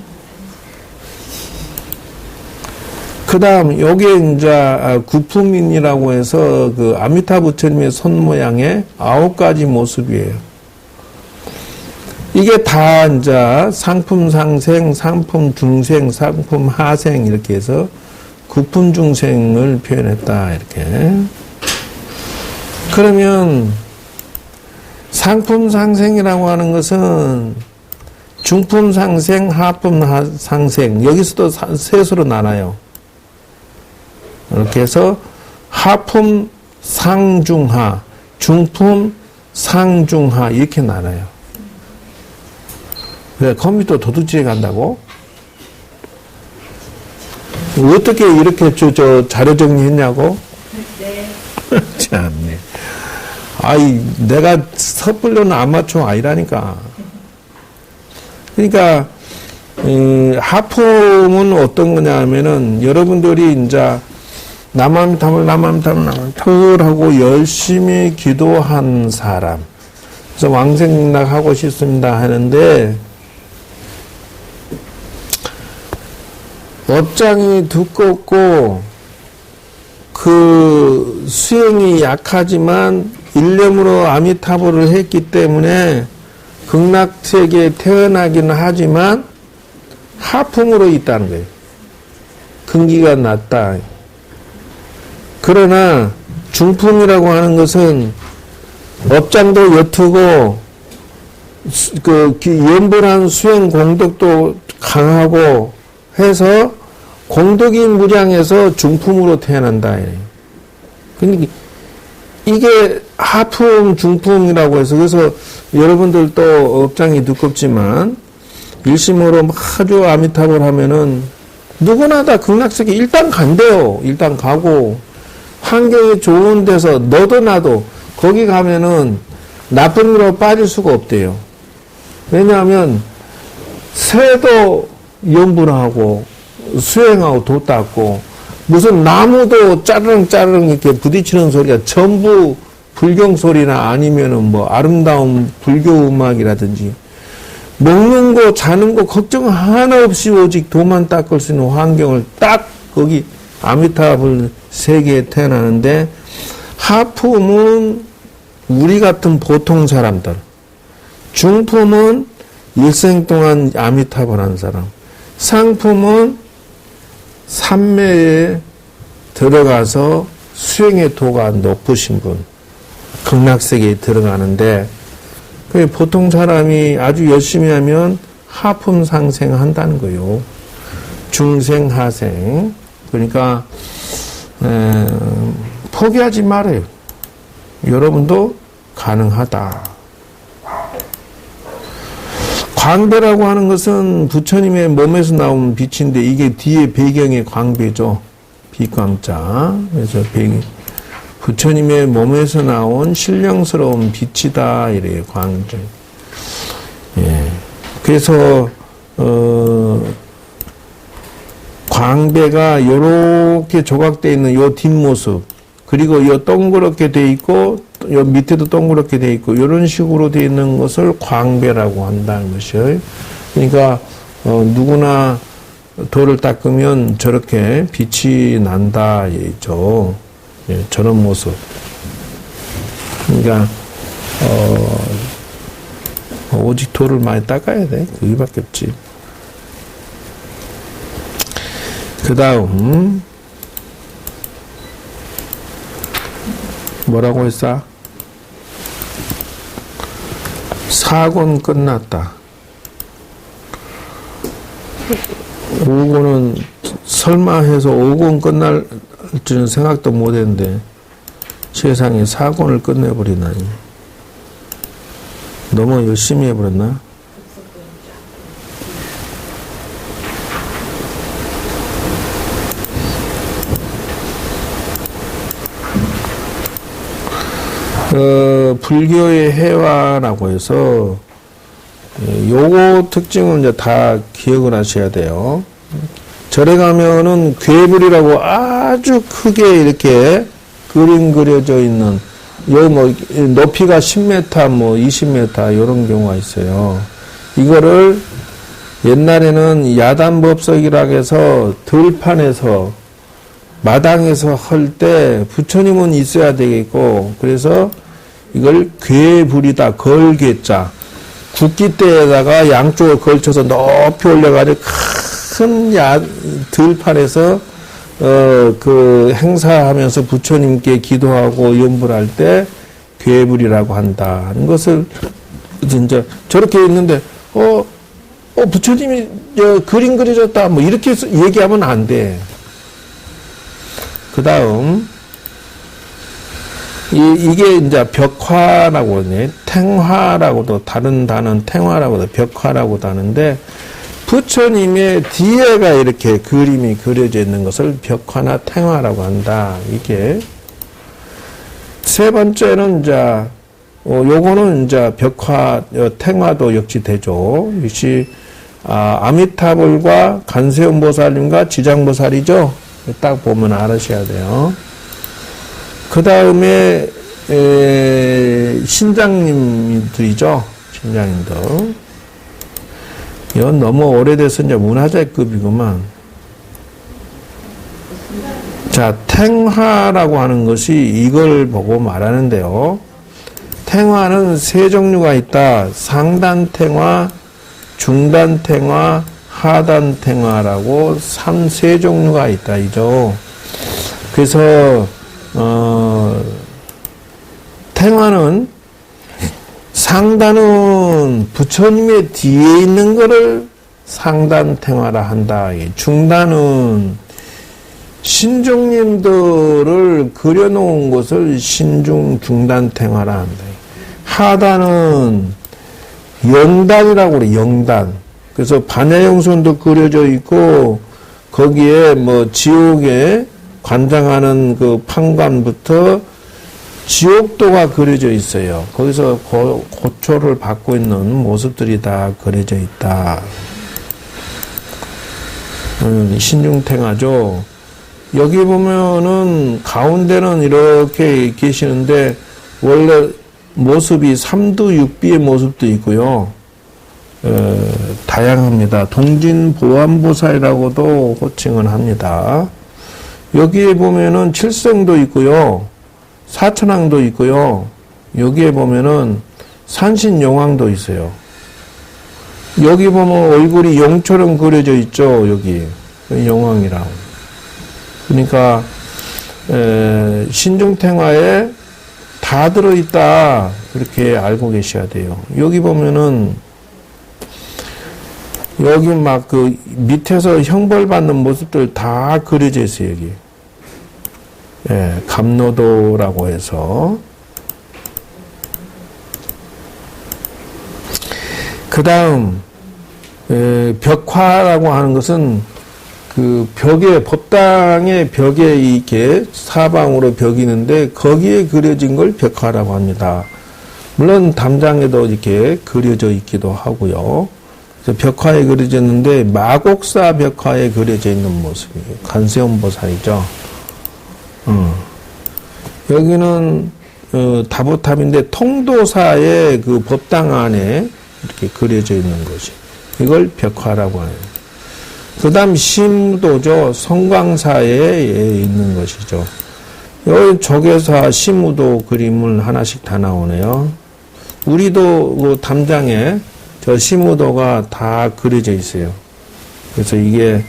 그 다음, 요게 이제, 구품인이라고 해서, 아미타 부처님의 손 모양의 9가지 모습이에요. 이게 다 이제, 상품 상생, 상품 중생, 상품 하생, 이렇게 해서, 구품 중생을 표현했다, 이렇게. 그러면, 상품 상생이라고 하는 것은, 중품 상생, 하품 상생, 여기서도 셋으로 나눠요. 이렇게 해서 하품 상중하, 중품 상중하 이렇게 나눠요. 왜 컴퓨터 도둑질에 간다고? 어떻게 이렇게 자료 정리했냐고? 네. 참네. 아이 내가 섣불려는 아마추어 아니라니까. 그러니까 하품은 어떤 거냐면은 여러분들이 이제 남함탐을 하고 열심히 기도한 사람. 그래서 왕생락하고 싶습니다 하는데 업장이 두껍고 그 수행이 약하지만 일념으로 아미타불을 했기 때문에 극락세계에 태어나기는 하지만 하품으로 있다는 거예요. 근기가 낮다. 그러나 중품이라고 하는 것은 업장도 옅고 연불한 수행 공덕도 강하고 해서 공덕이 무량해서 중품으로 태어난다. 그러니까 이게 하품, 중품이라고 해서 그래서 여러분들도 업장이 두껍지만 일심으로 아주 아미타불 하면은 누구나 다 극락세계 일단 간대요. 일단 가고 환경이 좋은 데서 너도 나도 거기 가면은 나쁜 일로 빠질 수가 없대요. 왜냐하면 새도 연불하고 수행하고 도 닦고 무슨 나무도 짜르릉 이렇게 부딪히는 소리가 전부 불경 소리나 아니면은 뭐 아름다운 불교 음악이라든지 먹는 거 자는 거 걱정 하나 없이 오직 도만 닦을 수 있는 환경을 딱 거기 아미타불 세계에 태어나는데 하품은 우리 같은 보통 사람들, 중품은 일생 동안 아미타불 하는 사람, 상품은 삼매에 들어가서 수행의 도가 높으신 분, 극락세계에 들어가는데 보통 사람이 아주 열심히 하면 하품 상생한다는 거요. 중생, 하생. 그러니까 포기하지 말아요. 여러분도 가능하다. 광배라고 하는 것은 부처님의 몸에서 나온 빛인데 이게 뒤에 배경의 광배죠. 빛광자. 그래서 부처님의 몸에서 나온 신령스러운 빛이다. 이래요. 광자. 예. 그래서 광배가 요렇게 조각되어 있는 요 뒷모습, 그리고 요 동그랗게 되어 있고, 요 밑에도 동그랗게 되어 있고, 요런 식으로 되어 있는 것을 광배라고 한다는 것이에요. 그러니까, 누구나 돌을 닦으면 저렇게 빛이 난다, 이죠. 예, 저런 모습. 그러니까, 오직 돌을 많이 닦아야 돼. 그게밖에 없지. 그 다음, 뭐라고 했어? 4권 끝났다. 5권은 설마 해서 5권 끝날 줄은 생각도 못 했는데 세상에 4권을 끝내버리다니. 너무 열심히 해버렸나? 불교의 해화라고 해서 요거 특징을 이제 다 기억을 하셔야 돼요. 절에 가면은 괴불이라고 아주 크게 이렇게 그림 그려져 있는 요 뭐 높이가 10m 뭐 20m 이런 경우가 있어요. 이거를 옛날에는 야단법석이라고 해서 들판에서 마당에서 할 때 부처님은 있어야 되겠고 그래서 이걸 괴불이다. 걸괴자. 국기대에다가 양쪽을 걸쳐서 높이 올려가지고 큰 들판에서 그 행사하면서 부처님께 기도하고 염불할 때 괴불이라고 한다는 것을 진짜 저렇게 있는데 부처님이 그림 그려졌다 뭐 이렇게 얘기하면 안 돼. 그 다음 이게 이제 벽화라고 하네. 탱화라고도 다른 단어는 탱화라고도 벽화라고도 하는데 부처님의 뒤에가 이렇게 그림이 그려져 있는 것을 벽화나 탱화라고 한다. 이게 세 번째는 이제 요거는 이제 벽화 탱화도 역시 되죠. 역시 아미타불과 간세음보살님과 지장보살이죠. 딱 보면 알으셔야 돼요. 그 다음에 신장님들이죠. 신장님들. 이건 너무 오래돼서 이제 문화재급이구만. 자, 탱화라고 하는 것이 이걸 보고 말하는데요. 탱화는 세 종류가 있다. 상단탱화, 중단탱화, 하단탱화라고 세 종류가 있다. 이죠. 그래서 탱화는 상단은 부처님의 뒤에 있는 것을 상단탱화라 한다. 중단은 신중님들을 그려놓은 것을 신중중단탱화라 한다. 하단은 영단이라고 그래. 영단. 그래서 반야영손도 그려져 있고 거기에 뭐 지옥에 관장하는 그 판관부터 지옥도가 그려져 있어요. 거기서 고초를 받고 있는 모습들이 다 그려져 있다. 신중탱화죠. 여기 보면은 가운데는 이렇게 계시는데 원래 모습이 삼두육비의 모습도 있고요. 다양합니다. 동진보안보살이라고도 호칭을 합니다. 여기에 보면은 칠성도 있고요. 사천왕도 있고요. 여기에 보면은 산신용왕도 있어요. 여기 보면 얼굴이 용처럼 그려져 있죠. 여기 용왕이라고. 그러니까 신중탱화에 다 들어있다. 그렇게 알고 계셔야 돼요. 여기 보면은 여기 막 그 밑에서 형벌받는 모습들 다 그려져 있어요. 여기. 감노도라고 해서. 그 다음 벽화라고 하는 것은 그 벽에 법당의 벽에 이렇게 사방으로 벽이 있는데 거기에 그려진 걸 벽화라고 합니다. 물론 담장에도 이렇게 그려져 있기도 하고요. 그래서 벽화에 그려졌는데 마곡사 벽화에 그려져 있는 모습이에요. 간세음보살이죠. 여기는 다보탑인데 통도사의 그 법당 안에 이렇게 그려져 있는 것이 이걸 벽화라고 해요. 그 다음 시무도죠. 성광사에 있는 것이죠. 여기 조계사 시무도 그림을 하나씩 다 나오네요. 우리도 그 담장에 저 시무도가 다 그려져 있어요. 그래서 이게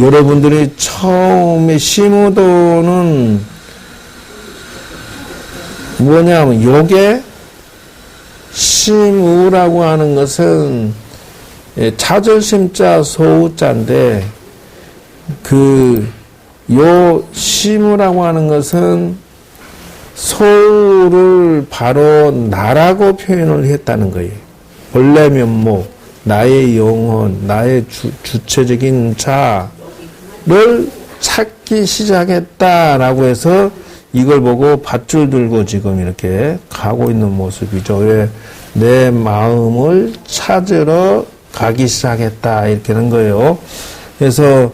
여러분들이 처음에 시무도는 뭐냐면 요게 심우라고 하는 것은 차절심자 소우자인데 요 심우라고 하는 것은 소우를 바로 나라고 표현을 했다는 거예요. 본래 면목, 나의 영혼, 나의 주체적인 자를 찾기 시작했다라고 해서 이걸 보고 밧줄 들고 지금 이렇게 가고 있는 모습이죠. 왜? 내 마음을 찾으러 가기 시작했다 이렇게 하는 거예요. 그래서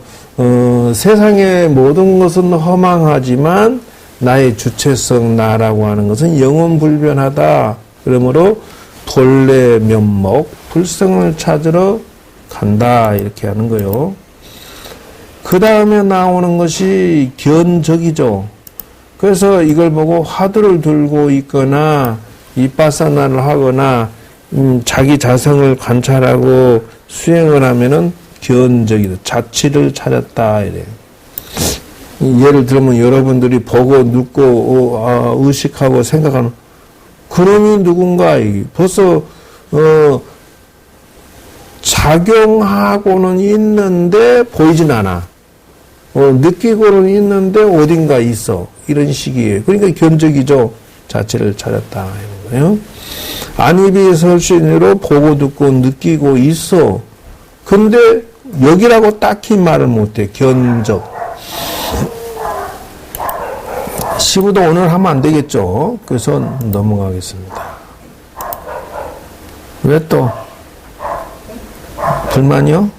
세상의 모든 것은 허망하지만 나의 주체성 나라고 하는 것은 영원불변하다. 그러므로 본래 면목 불성을 찾으러 간다 이렇게 하는 거예요. 그 다음에 나오는 것이 견적이죠. 그래서 이걸 보고 화두를 들고 있거나 이빠사나를 하거나 자기 자성을 관찰하고 수행을 하면은 견적이다. 자치를 찾았다 이래. 예를 들면 여러분들이 보고 눕고 의식하고 생각하는 그놈이 누군가 벌써 작용하고는 있는데 보이진 않아. 느끼고는 있는데 어딘가 있어. 이런 식이에요. 그러니까 견적이죠. 자체를 찾았다. 이런 거예요. 안입이 설신으로 보고 듣고 느끼고 있어. 근데 여기라고 딱히 말을 못해. 견적. 시부도 오늘 하면 안 되겠죠. 그래서 넘어가겠습니다. 왜 또? 불만이요?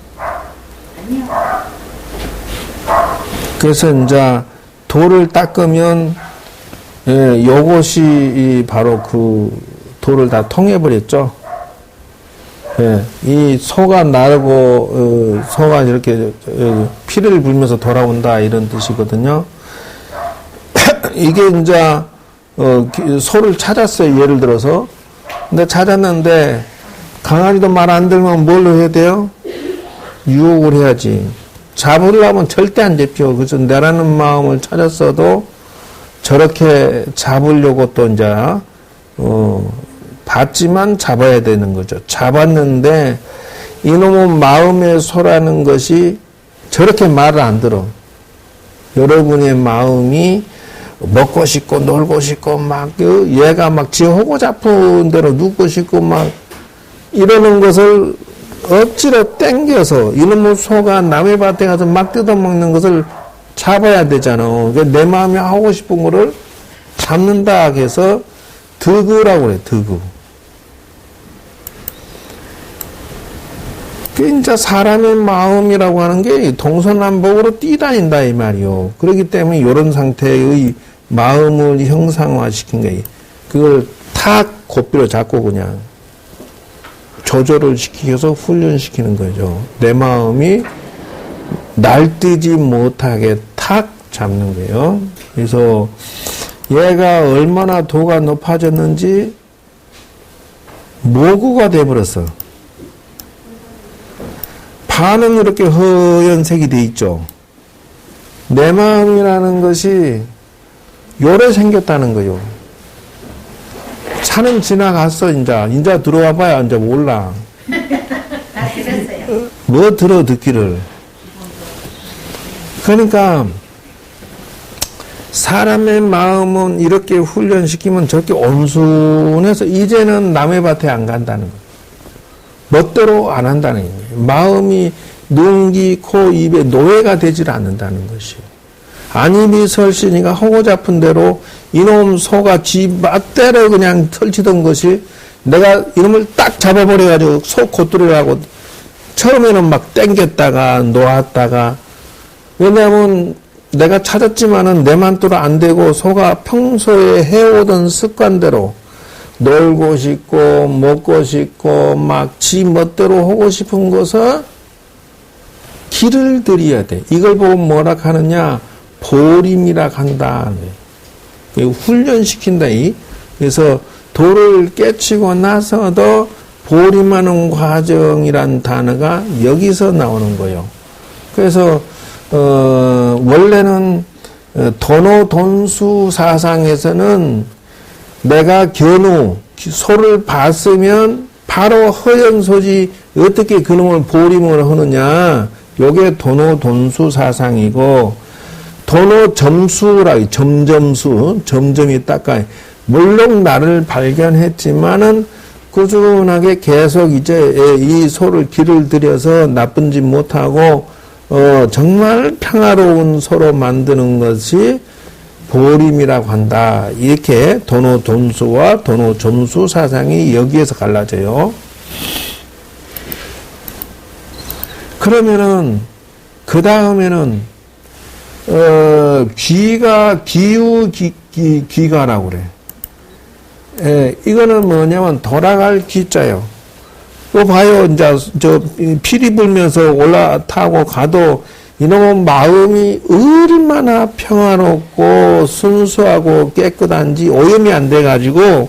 아니요. 그래서 이제 돌을 닦으면 요것이 바로 그 돌을 다 통해버렸죠. 이 소가 나르고 소가 이렇게 피를 불면서 돌아온다 이런 뜻이거든요. 이게 이제 소를 찾았어요. 예를 들어서 근데 찾았는데 강아지도 말 안 들으면 뭘로 해야 돼요? 유혹을 해야지. 잡으려면 절대 안 잡혀. 그래서 내라는 마음을 찾았어도 저렇게 잡으려고 또 이제 봤지만 잡아야 되는 거죠. 잡았는데 이놈의 마음의 소라는 것이 저렇게 말을 안 들어. 여러분의 마음이 먹고 싶고 놀고 싶고 막 얘가 막 지 호고 잡은 대로 눕고 싶고 막 이러는 것을 억지로 땡겨서 이놈의 소가 남의 밭에 가서 막 뜯어먹는 것을 잡아야 되잖아. 그러니까 내 마음이 하고 싶은 거를 잡는다 해서 득으라고 그래. 득우. 진짜 사람의 마음이라고 하는 게 동서남북으로 뛰다닌다 이 말이요. 그렇기 때문에 이런 상태의 마음을 형상화시킨 거예요. 그걸 탁 고삐로 잡고 그냥 조절을 시켜서 훈련시키는 거죠. 내 마음이 날뛰지 못하게 탁 잡는 거예요. 그래서 얘가 얼마나 도가 높아졌는지 모구가 돼버렸어. 반은 이렇게 허연색이 돼 있죠. 내 마음이라는 것이 요래 생겼다는 거요. 차는 지나갔어, 인자 들어와 봐야 이제 몰라. 다 들었어요. 뭐 들어 듣기를. 그러니까 사람의 마음은 이렇게 훈련시키면 저렇게 온순해서 이제는 남의 밭에 안 간다는 거예요. 멋대로 안 한다는 거예요. 마음이 눈, 귀, 코, 입에 노예가 되질 않는다는 것이에요. 안입이 설신이가 허고 잡은 대로 이놈 소가 지 맛대로 그냥 털치던 것이 내가 이놈을 딱 잡아버려가지고 소 곧들으라고 처음에는 막 땡겼다가 놓았다가 왜냐하면 내가 찾았지만은 내 맘대로 안 되고 소가 평소에 해오던 습관대로 놀고 싶고 먹고 싶고 막 지 멋대로 하고 싶은 것을 길을 들여야 돼. 이걸 보고 뭐라 하느냐? 보림이라 한다. 훈련시킨다. 그래서 돌을 깨치고 나서도 보림하는 과정이란 단어가 여기서 나오는 거예요. 그래서 원래는 돈오 돈수 사상에서는 내가 견우, 소를 봤으면 바로 허연소지 어떻게 그놈을 보림을 하느냐. 요게 도노돈수 사상이고, 도노점수라, 점점수, 점점이 닦아. 물론 나를 발견했지만은 꾸준하게 계속 이제 이 소를 길을 들여서 나쁜 짓 못하고, 정말 평화로운 소로 만드는 것이 보림이라고 한다. 이렇게 도노돈수와 도노점수 사상이 여기에서 갈라져요. 그러면은 그 다음에는 기가라고 그래. 이거는 뭐냐면 돌아갈 기자요. 또 봐요. 이제 피리 불면서 올라타고 가도 이놈은 마음이 얼마나 평화롭고 순수하고 깨끗한지 오염이 안 돼가지고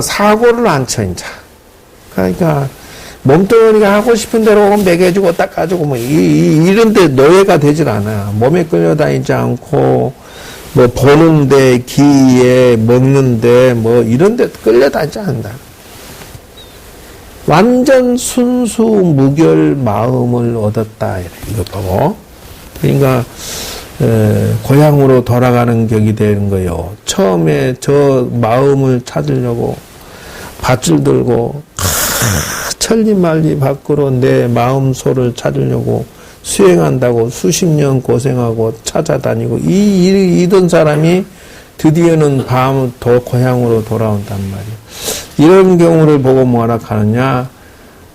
사고를 안 쳐 이제. 그러니까 몸뚱이가 하고 싶은 대로 먹여주고 닦아주고 뭐 이런데 노예가 되질 않아. 몸에 끌려다니지 않고 뭐 보는데 기에 먹는데 뭐 이런데 끌려다니지 않는다. 완전 순수 무결 마음을 얻었다. 이거 보고. 그러니까 고향으로 돌아가는 격이 되는 거예요. 처음에 저 마음을 찾으려고 밧줄 들고 천리만리 밖으로 내 마음소를 찾으려고 수행한다고 수십 년 고생하고 찾아다니고 이던 사람이 드디어는 밤 고향으로 돌아온단 말이에요. 이런 경우를 보고 뭐라 하느냐.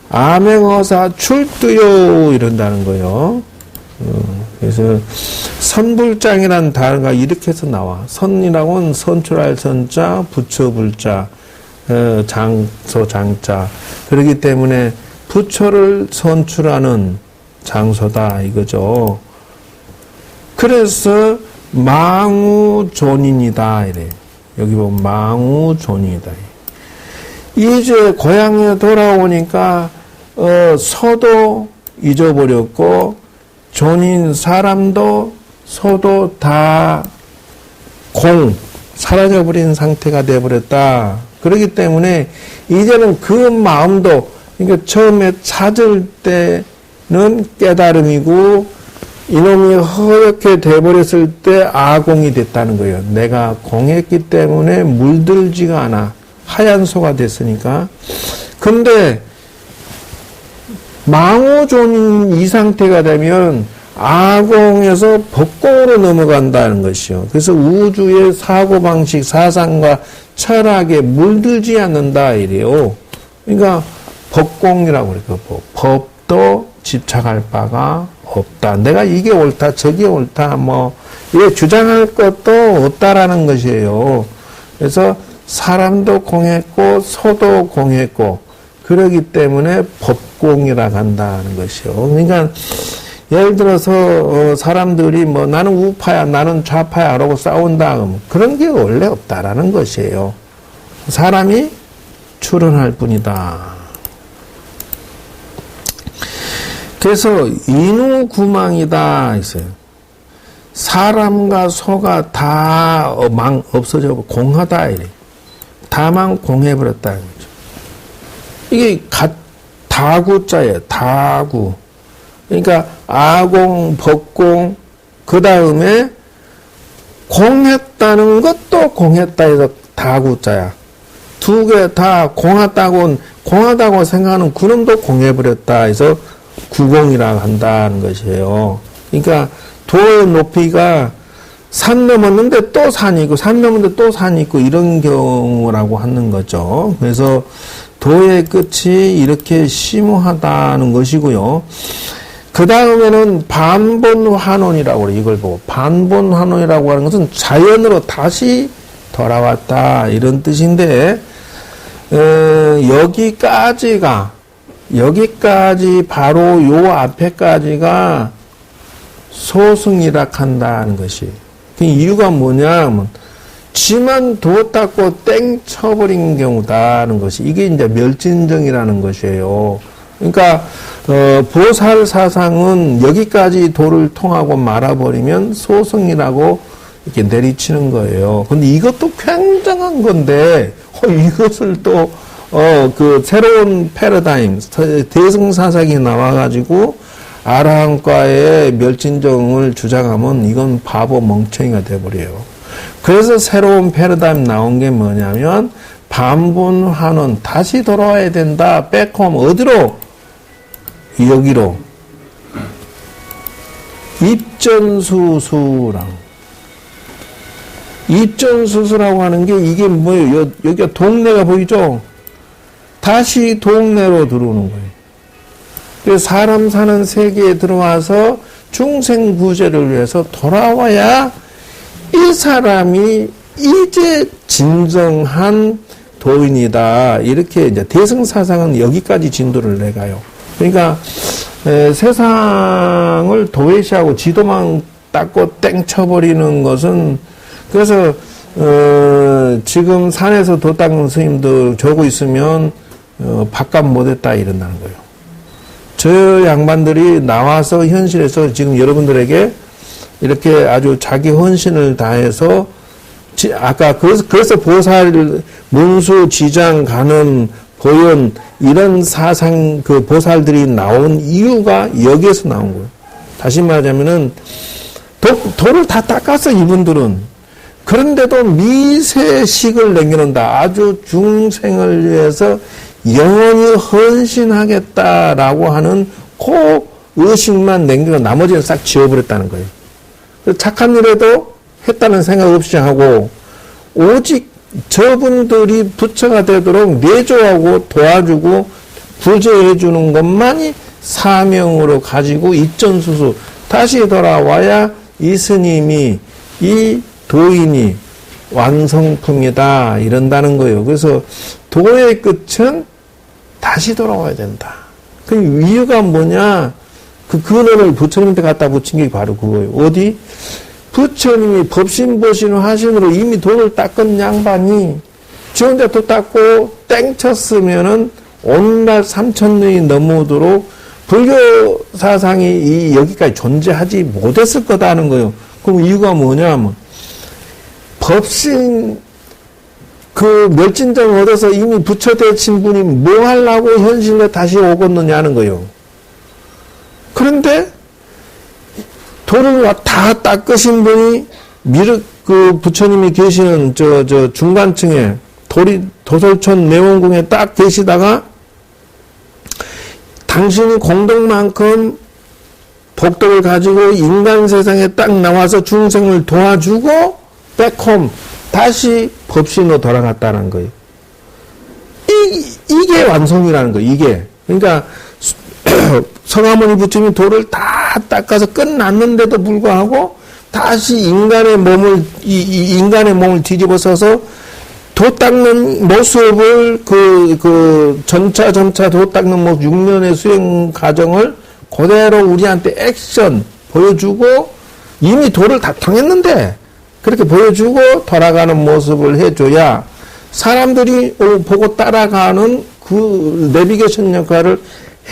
암행어사 출두요 이런다는 거예요. 그래서 선불장이라는 단어가 이렇게 해서 나와. 선이라고는 선출할 선자, 부처불자, 장소 장자. 그렇기 때문에 부처를 선출하는 장소다 이거죠. 그래서 망우존인이다 이래. 여기 보면 망우존이다. 이제 고향에 돌아오니까 소도 잊어버렸고 존인 사람도 소도 다 사라져버린 상태가 되어버렸다. 그렇기 때문에 이제는 그 마음도 그러니까 처음에 찾을 때는 깨달음이고 이놈이 허옇게 돼버렸을 때 아공이 됐다는 거예요. 내가 공했기 때문에 물들지가 않아. 하얀 소가 됐으니까. 근데 망호존인 이 상태가 되면 아공에서 법공으로 넘어간다는 것이요. 그래서 우주의 사고방식, 사상과 철학에 물들지 않는다 이래요. 그러니까 법공이라고 그래요. 법도 집착할 바가 없다. 내가 이게 옳다, 저게 옳다, 뭐 이게 주장할 것도 없다라는 것이에요. 그래서 사람도 공했고 소도 공했고 그러기 때문에 법공이라고 한다는 것이요. 그러니까 예를 들어서 사람들이 뭐 나는 우파야 나는 좌파야 라고 싸운다 그러면 그런 게 원래 없다라는 것이에요. 사람이 출현할 뿐이다. 그래서 인우구망이다 있어요. 사람과 소가 다 없어져 공하다 이래. 다만 공해버렸다. 이게 다구자예요. 다구. 그러니까 아공, 법공, 그 다음에 공했다는 것도 공했다 해서 다구자야. 두 개 다 공하다고 생각하는 그놈도 공해버렸다 해서 구공이라고 한다는 것이에요. 그러니까 도의 높이가 산 넘었는데 또 산이 있고 산 넘었는데 또 산이 있고 이런 경우라고 하는 거죠. 그래서 도의 끝이 이렇게 심오하다는 것이고요. 그 다음에는 반본환원이라고 그래요. 이걸 보고 반본환원이라고 하는 것은 자연으로 다시 돌아왔다 이런 뜻인데 여기까지 바로 요 앞에까지가 소승이락한다는 것이. 그 이유가 뭐냐면 지만 두었다고 땡 쳐버린 경우다는 것이. 이게 이제 멸진정이라는 것이에요. 그러니까 보살 사상은 여기까지 도를 통하고 말아버리면 소승이라고 이렇게 내리치는 거예요. 근데 이것도 굉장한 건데, 이것을 또, 그 새로운 패러다임, 대승사상이 나와가지고, 아라한과의 멸진정을 주장하면 이건 바보 멍청이가 돼버려요. 그래서 새로운 패러다임 나온 게 뭐냐면, 반분환원, 다시 돌아와야 된다. 백홈, 어디로? 여기로. 입전수수랑. 입전수수라고 하는 게 이게 뭐예요? 여기가 동네가 보이죠? 다시 동네로 들어오는 거예요. 그래서 사람 사는 세계에 들어와서 중생구제를 위해서 돌아와야 이 사람이 이제 진정한 도인이다. 이렇게 이제 대승사상은 여기까지 진도를 내가요. 그러니까 세상을 도외시하고 지도만 닦고 땡 쳐버리는 것은 그래서 지금 산에서 도 닦는 스님들 저고 있으면 바깥 못했다 이런다는 거예요. 저 양반들이 나와서 현실에서 지금 여러분들에게 이렇게 아주 자기 헌신을 다해서 아까 그래서 보살 문수 지장 간음 보현 이런 사상 그 보살들이 나온 이유가 여기에서 나온 거예요. 다시 말하자면은 도를 다 닦았어 이분들은. 그런데도 미세식을 남겨놓는다. 아주 중생을 위해서 영원히 헌신하겠다라고 하는 그 의식만 남겨놓고 나머지는 싹 지워버렸다는 거예요. 착한 일에도 했다는 생각 없이 하고 오직 저분들이 부처가 되도록 내조하고 도와주고 구제해 주는 것만이 사명으로 가지고 입전수수 다시 돌아와야 이 스님이 이 도인이 완성품이다 이런다는 거예요. 그래서 도의 끝은 다시 돌아와야 된다. 그 이유가 뭐냐? 그 근원을 부처님한테 갖다 붙인 게 바로 그거예요. 어디? 부처님이 법신보신 화신으로 이미 도를 닦은 양반이 지 혼자 도 닦고 땡쳤으면은 온갖 3,000년이 넘어오도록 불교 사상이 여기까지 존재하지 못했을 거다 하는 거예요. 그럼 이유가 뭐냐면 법신 그 멸진정 얻어서 이미 부처 되신 분이 뭐 하려고 현실에 다시 오겠느냐는 거예요. 그런데 도를 다 닦으신 분이 그 부처님이 계시는 저 중간층에 도솔천 내원궁에 딱 계시다가 당신이 공덕만큼 복덕을 가지고 인간 세상에 딱 나와서 중생을 도와주고 백홈 다시 법신으로 돌아갔다는 거예요. 이게 완성이라는 거예요. 이게. 그러니까 성화모니 부처님이 도를 다 닦아서 끝났는데도 불구하고 다시 인간의 몸을 뒤집어서서 도 닦는 모습을 점차 도 닦는 모습 6년의 수행 과정을 그대로 우리한테 액션 보여주고 이미 도를 다 통했는데 그렇게 보여주고 돌아가는 모습을 해줘야 사람들이 보고 따라가는 그 내비게이션 역할을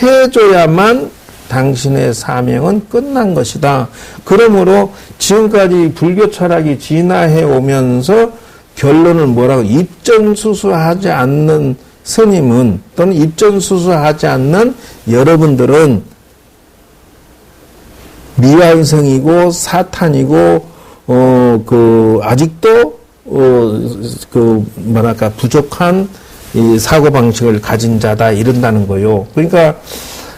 해줘야만 당신의 사명은 끝난 것이다. 그러므로 지금까지 불교 철학이 진화해 오면서 결론은 뭐라고? 입전수수하지 않는 스님은 또는 입전수수하지 않는 여러분들은 미완성이고 사탄이고 아직도 부족한 이 사고방식을 가진 자다 이런다는 거요. 그러니까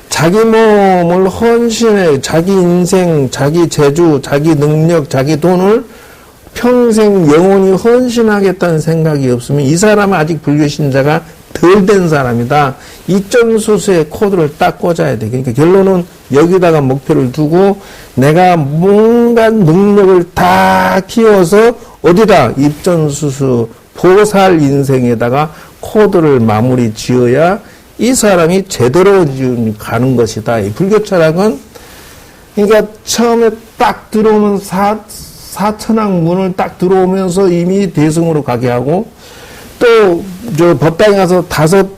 자기 몸을 헌신해 자기 인생, 자기 재주, 자기 능력, 자기 돈을 평생 영원히 헌신하겠다는 생각이 없으면 이 사람은 아직 불교 신자가 덜 된 사람이다. 입전수수의 코드를 딱 꽂아야 돼. 그러니까 결론은 여기다가 목표를 두고 내가 뭔가 능력을 다 키워서 어디다? 입전수수 보살 인생에다가 코드를 마무리 지어야 이 사람이 제대로 가는 것이다. 이 불교 철학은 그러니까 처음에 딱 들어오는 사천왕 문을 딱 들어오면서 이미 대승으로 가게 하고 또 저 법당에 가서 5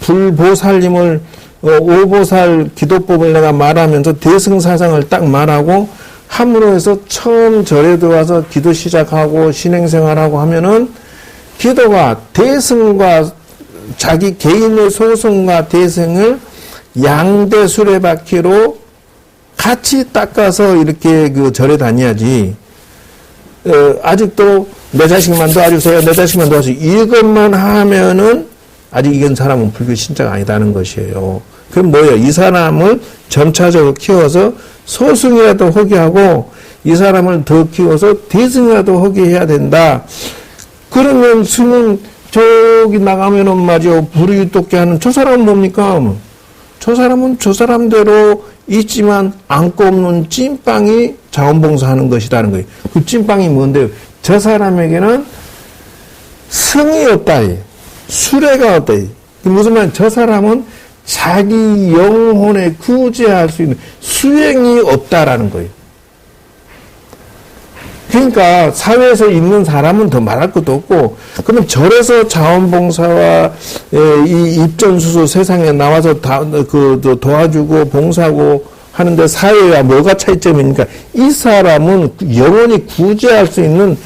불보살님을 5보살 기도법을 내가 말하면서 대승사상을 딱 말하고 함으로 해서 처음 절에 들어와서 기도 시작하고 신행생활하고 하면은 기도가 대승과 자기 개인의 소승과 대승을 양대 수레바퀴로 같이 닦아서 이렇게 그 절에 다녀야지. 아직도 내 자식만 도와주세요. 내 자식만 도와주세요. 이것만 하면은 아직 이건 사람은 불교 신자가 아니다는 것이에요. 그럼 뭐예요? 이 사람을 점차적으로 키워서 소승이라도 하게 하고 이 사람을 더 키워서 대승이라도 하게 해야 된다. 그러면 스님 저기 나가면은 말이요 불이 돋게 하는 저 사람은 뭡니까? 저 사람은 저 사람대로 있지만 안고 없는 찐빵이 자원봉사하는 것이라는 거예요. 그 찐빵이 뭔데요? 저 사람에게는 성이 없다. 수레가 없다. 무슨 말이야? 저 사람은 자기 영혼에 구제할 수 있는 수행이 없다라는 거예요. 그러니까 사회에서 있는 사람은 더 말할 것도 없고, 그러면 절에서 자원봉사와 이 입전수소 세상에 나와서 도와주고 봉사하고 하는데 사회와 뭐가 차이점이니까 이 사람은 영원히 구제할 수 있는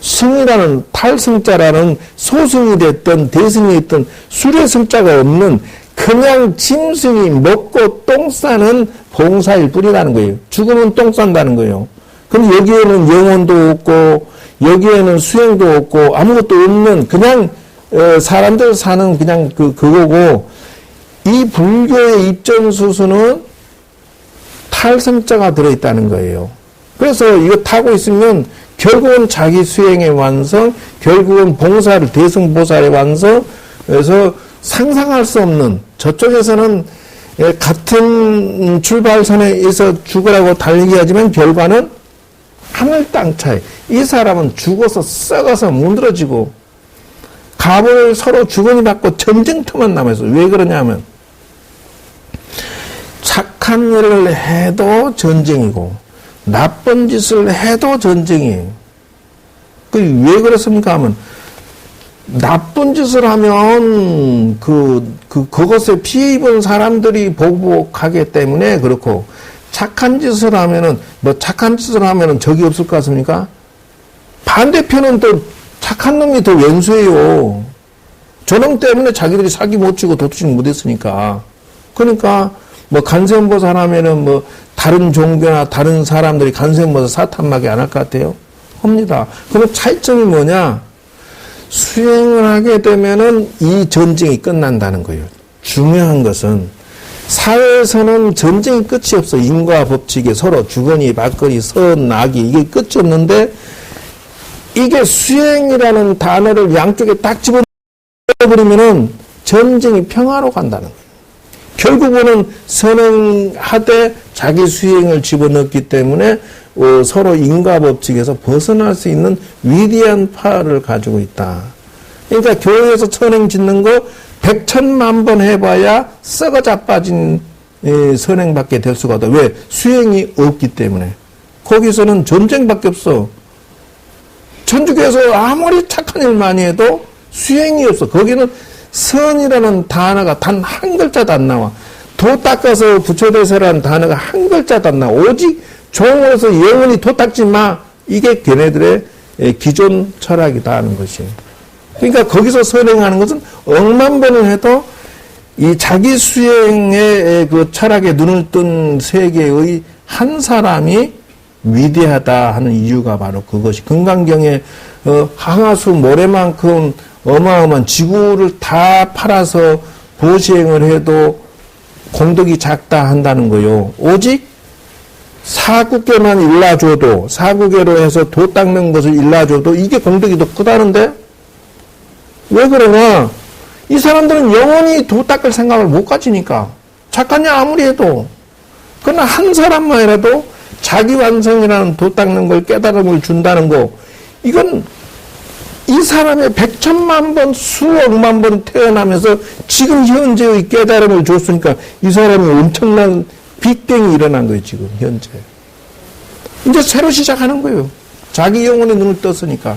승이라는 탈승자라는 소승이 됐든 대승이 됐든 수레승자가 없는 그냥 짐승이 먹고 똥 싸는 봉사일 뿐이라는 거예요. 죽으면 똥 싼다는 거예요. 그럼 여기에는 영혼도 없고 여기에는 수행도 없고 아무것도 없는 그냥 사람들 사는 그냥 그거고, 이 불교의 입전수수는 탈승자가 들어있다는 거예요. 그래서 이거 타고 있으면 결국은 자기 수행의 완성, 결국은 봉사를 대승보살의 완성, 그래서 상상할 수 없는, 저쪽에서는 같은 출발선에서 죽으라고 달리기 하지만 결과는 하늘 땅 차이. 이 사람은 죽어서 썩어서 문드러지고 갑을 서로 주거니 받고 전쟁터만 남아있어. 왜 그러냐면 착한 일을 해도 전쟁이고 나쁜 짓을 해도 전쟁이에요. 왜 그렇습니까 하면 나쁜 짓을 하면 그것에 피해 입은 사람들이 보복하기 때문에 그렇고, 착한 짓을 하면은 착한 짓을 하면은 적이 없을 것 같습니까? 반대편은 또 착한 놈이 더 왼수예요. 저놈 때문에 자기들이 사기 못 치고 도둑질 못 했으니까. 그러니까 간세음보살 하면은 다른 종교나 다른 사람들이 간세음보살 사탄막이 안 할 것 같아요? 합니다. 그럼 차이점이 뭐냐? 수행을 하게 되면은 이 전쟁이 끝난다는 거예요. 중요한 것은 사회에서는 전쟁이 끝이 없어. 인과 법칙에 서로 주거니 받거니 선 낙이 이게 끝이 없는데, 이게 수행이라는 단어를 양쪽에 딱 집어버리면은 전쟁이 평화로 간다는 거예요. 결국은 선행하되 자기 수행을 집어넣기 때문에 서로 인과 법칙에서 벗어날 수 있는 위대한 파를 가지고 있다. 그러니까 교회에서 선행 짓는 거 100,000만 번 해봐야 썩어 자빠진 선행밖에 될 수가 없다. 왜? 수행이 없기 때문에. 거기서는 전쟁밖에 없어. 천주교에서 아무리 착한 일 많이 해도 수행이 없어. 거기는 선이라는 단어가 단 한 글자도 안 나와. 도 닦아서 부처대세라는 단어가 한 글자도 안 나와. 오직 종으로서 영원히 도 닦지 마. 이게 걔네들의 기존 철학이다 하는 것이에요. 그러니까 거기서 선행하는 것은 억만 번을 해도 이 자기 수행의 그 철학에 눈을 뜬 세계의 한 사람이 위대하다 하는 이유가 바로 그것이, 금강경에 항아수 모래만큼 어마어마한 지구를 다 팔아서 보시행을 해도 공덕이 작다 한다는 거요. 오직 사국계만 일러줘도, 사국계로 해서 도 닦는 것을 일러줘도 이게 공덕이 더 크다는데? 왜 그러냐? 이 사람들은 영원히 도 닦을 생각을 못 가지니까. 착한 일 아무리 해도. 그러나 한 사람만이라도 자기 완성이라는 도 닦는 걸 깨달음을 준다는 거, 이건 이 사람의 100,000만 번, 수억만 번 태어나면서 지금 현재의 깨달음을 줬으니까 이 사람이 엄청난 빅뱅이 일어난 거예요, 지금, 현재. 이제 새로 시작하는 거예요. 자기 영혼의 눈을 떴으니까.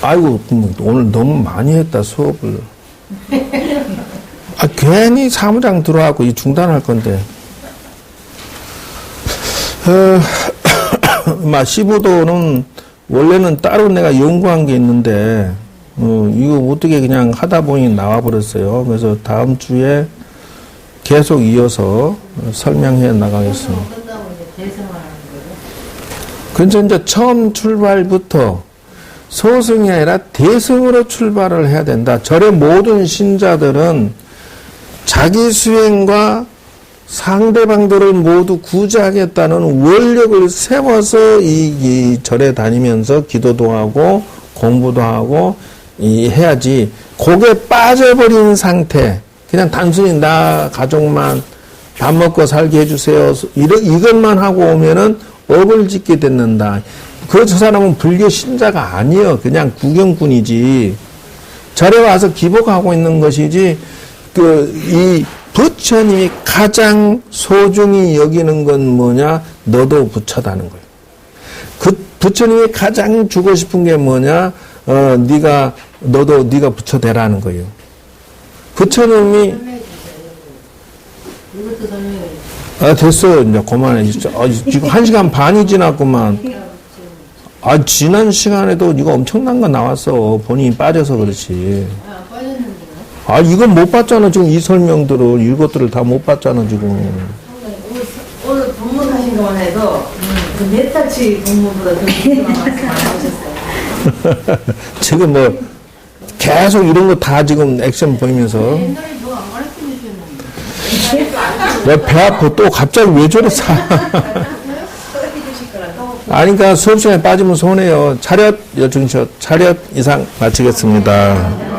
아이고, 오늘 너무 많이 했다, 수업을. 괜히 사무장 들어와갖고 이 중단할 건데. 시부도는 원래는 따로 내가 연구한 게 있는데, 이거 어떻게 그냥 하다 보니 나와버렸어요. 그래서 다음 주에 계속 이어서 설명해 나가겠습니다. 끝나고 이제 대성을 하는 거예요? 그래서 이제 처음 출발부터 소승이 아니라 대승으로 출발을 해야 된다. 절의 모든 신자들은 자기 수행과 상대방들을 모두 구제하겠다는 원력을 세워서 이 절에 다니면서 기도도 하고 공부도 하고 해야지. 거기에 빠져버린 상태, 그냥 단순히 나 가족만 밥 먹고 살게 해주세요. 이것만 하고 오면은 업을 짓게 됐는다. 저 사람은 불교 신자가 아니에요. 그냥 구경꾼이지. 절에 와서 기복하고 있는 것이지, 이 부처님이 가장 소중히 여기는 건 뭐냐? 너도 부처다는 거예요. 그 부처님이 가장 주고 싶은 게 뭐냐? 네가 부처 되라는 거예요. 부처님이 이것도 설명해 주세요. 됐어. 이제 그만해. 지금 1시간 반이 지났구만. 지난 시간에도 이거 엄청난 거 나왔어. 본인이 빠져서 그렇지. 빠졌는데요? 이건 못 봤잖아. 지금 이 설명들을, 이것들을 다 못 봤잖아, 지금. 오늘 본문하신 것만 해도 그 몇 달치 본문보다 더 깊은 말씀 나오셨어요. 지금 뭐, 계속 이런 거 다 지금 액션 보이면서. 옛날에 뭐안 가르쳐 주셨는데. 내 배 아파. 또 갑자기 왜 저래, 그러니까 수업 시간에 빠지면 손해요. 차렷 이상 마치겠습니다.